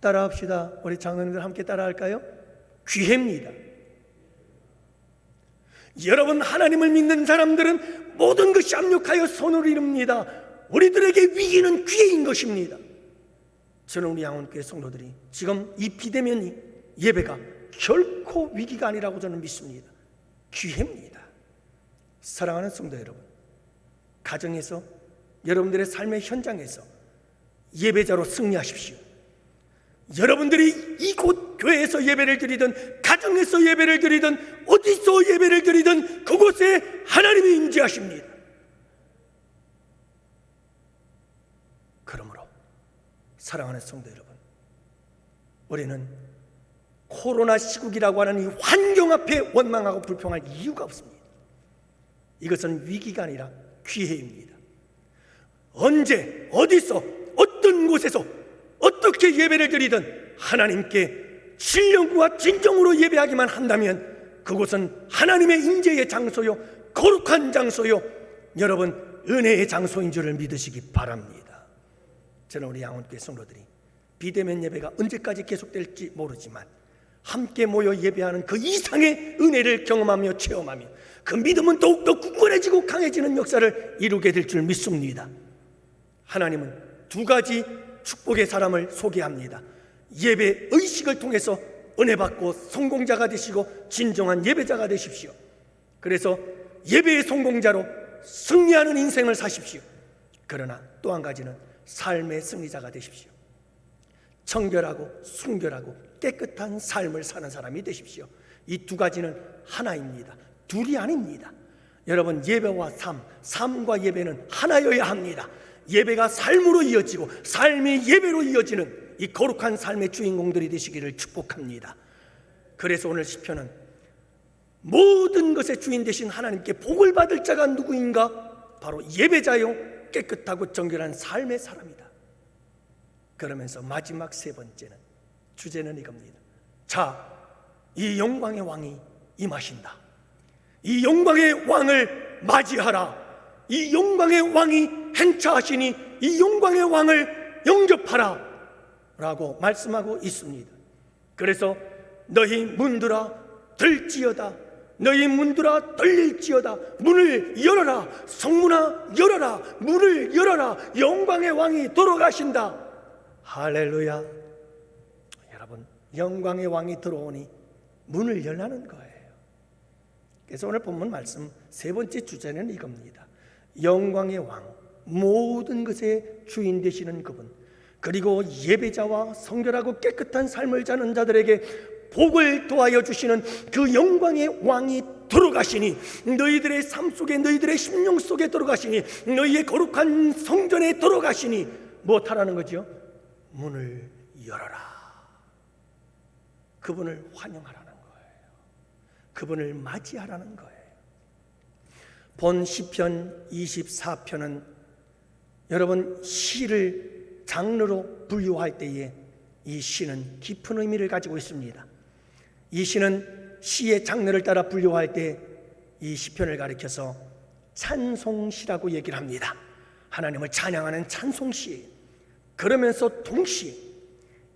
따라합시다. 우리 장로님들 함께 따라할까요? 기회입니다. 여러분, 하나님을 믿는 사람들은 모든 것이 압력하여 손을 이룹니다. 우리들에게 위기는 기회인 것입니다. 저는 우리 양원교회 성도들이 지금 이 비대면 예배가 결코 위기가 아니라고 저는 믿습니다. 기회입니다. 사랑하는 성도 여러분, 가정에서, 여러분들의 삶의 현장에서 예배자로 승리하십시오. 여러분들이 이곳 교회에서 예배를 드리든 가정에서 예배를 드리든 어디서 예배를 드리든 그곳에 하나님이 임재하십니다. 그러므로 사랑하는 성도 여러분, 우리는 코로나 시국이라고 하는 이 환경 앞에 원망하고 불평할 이유가 없습니다. 이것은 위기가 아니라 기회입니다. 언제, 어디서, 어떤 곳에서 어떻게 예배를 드리든 하나님께 신령과 진정으로 예배하기만 한다면 그곳은 하나님의 임재의 장소요, 거룩한 장소요, 여러분 은혜의 장소인 줄을 믿으시기 바랍니다. 저는 우리 양원교회 성도들이 비대면 예배가 언제까지 계속될지 모르지만 함께 모여 예배하는 그 이상의 은혜를 경험하며 체험하며 그 믿음은 더욱더 굳건해지고 강해지는 역사를 이루게 될 줄 믿습니다. 하나님은 두 가지 축복의 사람을 소개합니다. 예배 의식을 통해서 은혜 받고 성공자가 되시고 진정한 예배자가 되십시오. 그래서 예배의 성공자로 승리하는 인생을 사십시오. 그러나 또 한 가지는 삶의 승리자가 되십시오. 청결하고 순결하고 깨끗한 삶을 사는 사람이 되십시오. 이 두 가지는 하나입니다. 둘이 아닙니다. 여러분, 예배와 삶과 예배는 하나여야 합니다. 예배가 삶으로 이어지고 삶이 예배로 이어지는 이 거룩한 삶의 주인공들이 되시기를 축복합니다. 그래서 오늘 시편은 모든 것의 주인 되신 하나님께 복을 받을 자가 누구인가? 바로 예배자요, 깨끗하고 정결한 삶의 사람이다. 그러면서 마지막 세 번째는, 주제는 이겁니다. 자, 이 영광의 왕이 임하신다. 이 영광의 왕을 맞이하라. 이 영광의 왕이 행차하시니 이 영광의 왕을 영접하라 라고 말씀하고 있습니다. 그래서 너희 문들아 들지어다, 너희 문들아 떨릴지어다, 문을 열어라, 성문아 열어라, 문을 열어라, 영광의 왕이 들어가신다. 할렐루야. 여러분, 영광의 왕이 들어오니 문을 열라는 거예요. 그래서 오늘 본문 말씀 세 번째 주제는 이겁니다. 영광의 왕, 모든 것의 주인 되시는 그분, 그리고 예배자와 성결하고 깨끗한 삶을 사는 자들에게 복을 도하여 주시는 그 영광의 왕이 들어가시니, 너희들의 삶 속에, 너희들의 심령 속에 들어가시니, 너희의 거룩한 성전에 들어가시니 무엇하라는 거죠? 문을 열어라. 그분을 환영하라는 거예요. 그분을 맞이하라는 거예요. 본 시편 24편은 여러분 시를 장르로 분류할 때에 이 시는 깊은 의미를 가지고 있습니다. 이 시는 시의 장르를 따라 분류할 때 이 시편을 가리켜서 찬송시라고 얘기를 합니다. 하나님을 찬양하는 찬송시. 그러면서 동시에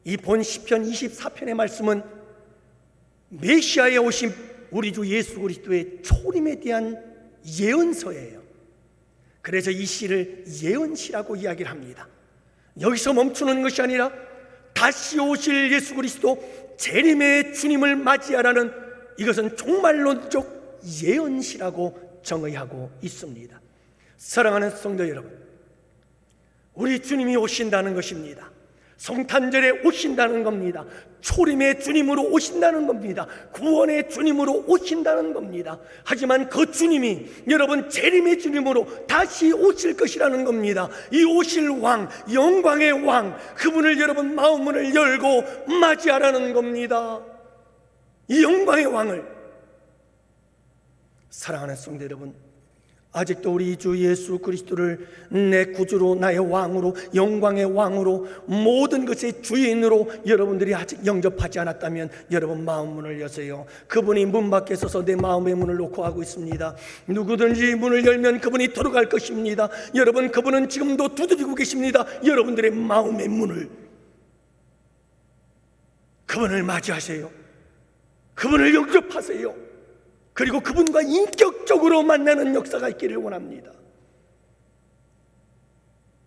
이 본 시편 24편의 말씀은 메시아에 오신 우리 주 예수 그리스도의 초림에 대한 예언서예요. 그래서 이 시를 예언시라고 이야기를 합니다. 여기서 멈추는 것이 아니라 다시 오실 예수 그리스도 재림의 주님을 맞이하라는, 이것은 종말론적 예언시라고 정의하고 있습니다. 사랑하는 성도 여러분, 우리 주님이 오신다는 것입니다. 성탄절에 오신다는 겁니다. 초림의 주님으로 오신다는 겁니다. 구원의 주님으로 오신다는 겁니다. 하지만 그 주님이 여러분 재림의 주님으로 다시 오실 것이라는 겁니다. 이 오실 왕, 영광의 왕, 그분을 여러분 마음문을 열고 맞이하라는 겁니다. 이 영광의 왕을, 사랑하는 성도 여러분, 아직도 우리 주 예수 그리스도를 내 구주로, 나의 왕으로, 영광의 왕으로, 모든 것의 주인으로 여러분들이 아직 영접하지 않았다면 여러분 마음 문을 여세요. 그분이 문 밖에 서서 내 마음의 문을 놓고 하고 있습니다. 누구든지 문을 열면 그분이 들어갈 것입니다. 여러분, 그분은 지금도 두드리고 계십니다. 여러분들의 마음의 문을, 그분을 맞이하세요. 그분을 영접하세요. 그리고 그분과 인격적으로 만나는 역사가 있기를 원합니다.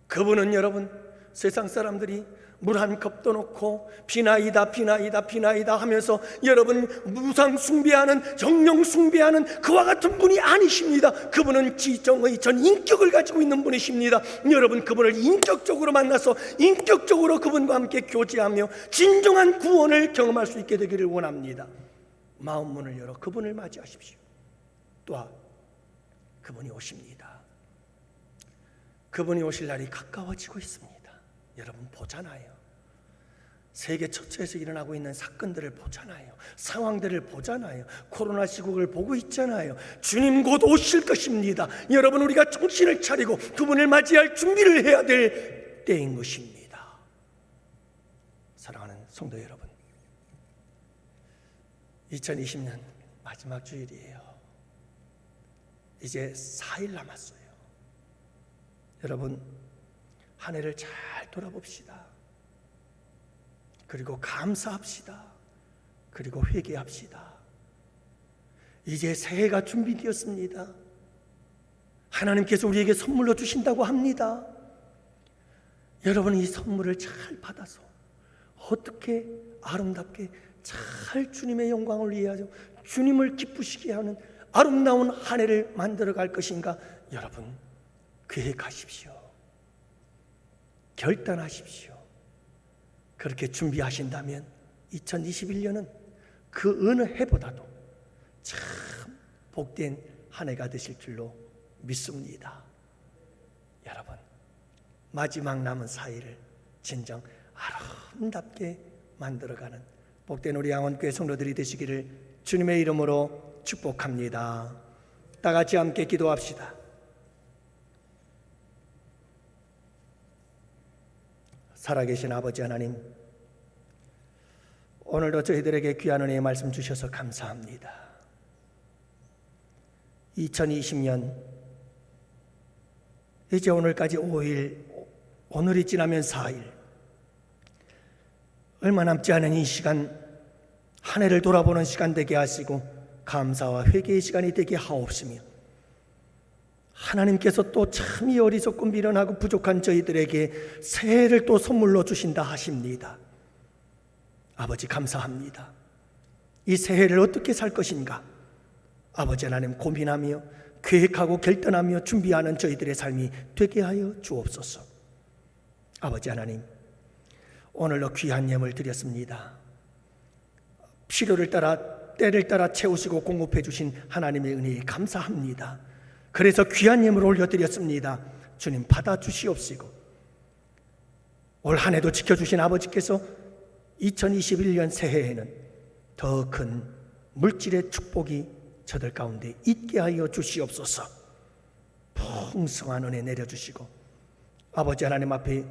그분은 여러분, 세상 사람들이 물 한 컵도 놓고 비나이다 비나이다 비나이다 하면서 여러분 무상 숭배하는, 정령 숭배하는 그와 같은 분이 아니십니다. 그분은 지정의 전 인격을 가지고 있는 분이십니다. 여러분, 그분을 인격적으로 만나서 인격적으로 그분과 함께 교제하며 진정한 구원을 경험할 수 있게 되기를 원합니다. 마음 문을 열어 그분을 맞이하십시오. 또한 그분이 오십니다. 그분이 오실 날이 가까워지고 있습니다. 여러분 보잖아요. 세계 전체에서 일어나고 있는 사건들을 보잖아요. 상황들을 보잖아요. 코로나 시국을 보고 있잖아요. 주님 곧 오실 것입니다. 여러분, 우리가 정신을 차리고 그분을 맞이할 준비를 해야 될 때인 것입니다. 사랑하는 성도 여러분, 2020년 마지막 주일이에요. 이제 4일 남았어요. 여러분, 한 해를 잘 돌아봅시다. 그리고 감사합시다. 그리고 회개합시다. 이제 새해가 준비되었습니다. 하나님께서 우리에게 선물로 주신다고 합니다. 여러분, 이 선물을 잘 받아서 어떻게 아름답게 잘 주님의 영광을 위하여 주님을 기쁘시게 하는 아름다운 한 해를 만들어 갈 것인가, 여러분 계획하십시오. 결단하십시오. 그렇게 준비하신다면 2021년은 그 어느 해보다도 참 복된 한 해가 되실 줄로 믿습니다. 여러분, 마지막 남은 4일을 진정 아름답게 만들어가는 복된 우리 양원교회 성도들이 되시기를 주님의 이름으로 축복합니다. 다 같이 함께 기도합시다. 살아계신 아버지 하나님, 오늘도 저희들에게 귀한 은혜의 말씀 주셔서 감사합니다. 2020년 이제 오늘까지 5일, 오늘이 지나면 4일, 얼마 남지 않은 이 시간, 한 해를 돌아보는 시간 되게 하시고 감사와 회개의 시간이 되게 하옵시며, 하나님께서 또 참이 어리석고 미련하고 부족한 저희들에게 새해를 또 선물로 주신다 하십니다. 아버지 감사합니다. 이 새해를 어떻게 살 것인가, 아버지 하나님, 고민하며 계획하고 결단하며 준비하는 저희들의 삶이 되게 하여 주옵소서. 아버지 하나님, 오늘도 귀한 예물 드렸습니다. 필요를 따라 때를 따라 채우시고 공급해 주신 하나님의 은혜에 감사합니다. 그래서 귀한 예물을 올려드렸습니다. 주님, 받아주시옵시고 올 한 해도 지켜주신 아버지께서 2021년 새해에는 더 큰 물질의 축복이 저들 가운데 있게 하여 주시옵소서. 풍성한 은혜 내려주시고 아버지 하나님 앞에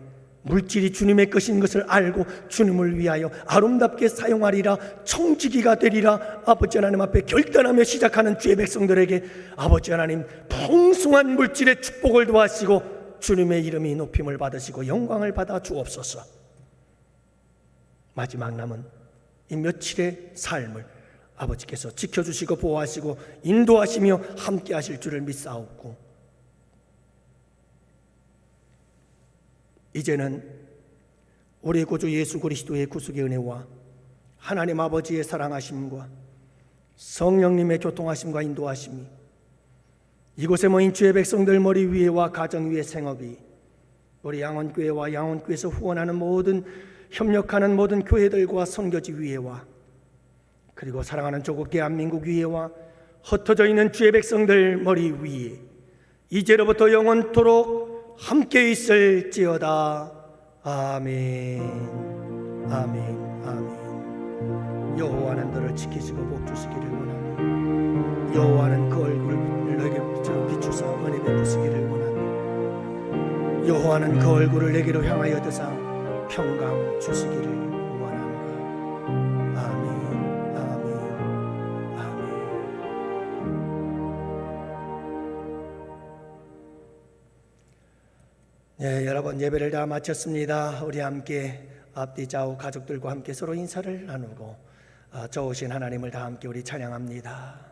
물질이 주님의 것인 것을 알고 주님을 위하여 아름답게 사용하리라, 청지기가 되리라 아버지 하나님 앞에 결단하며 시작하는 주의 백성들에게 아버지 하나님 풍성한 물질의 축복을 도하시고 주님의 이름이 높임을 받으시고 영광을 받아 주옵소서. 마지막 남은 이 며칠의 삶을 아버지께서 지켜주시고 보호하시고 인도하시며 함께 하실 줄을 믿사옵고 이제는 우리 구주 예수 그리스도의 구속의 은혜와 하나님 아버지의 사랑하심과 성령님의 교통하심과 인도하심이 이곳에 모인 주의 백성들 머리 위에와 가정 위의 생업이 우리 양원교회와 양원교회에서 후원하는 모든 협력하는 모든 교회들과 선교지 위에와 그리고 사랑하는 조국 대한민국 위에와 흩어져 있는 주의 백성들 머리 위에 이제로부터 영원토록 함께 있을지어다. 아멘. 아멘. 아멘. 여호와는 너를 지키시고 복 주시기를 원하니 여호와는 그 얼굴을 너에게 비추사 은혜 베푸시기를 원하니 여호와는 그 얼굴을 내게로 향하여 드사 평강 주시기를 원하노라. 아멘. 아멘. 아멘. 네, 여러분 예배를 다 마쳤습니다. 우리 함께 앞뒤 좌우 가족들과 함께 서로 인사를 나누고 좋으신 하나님을 다 함께 우리 찬양합니다.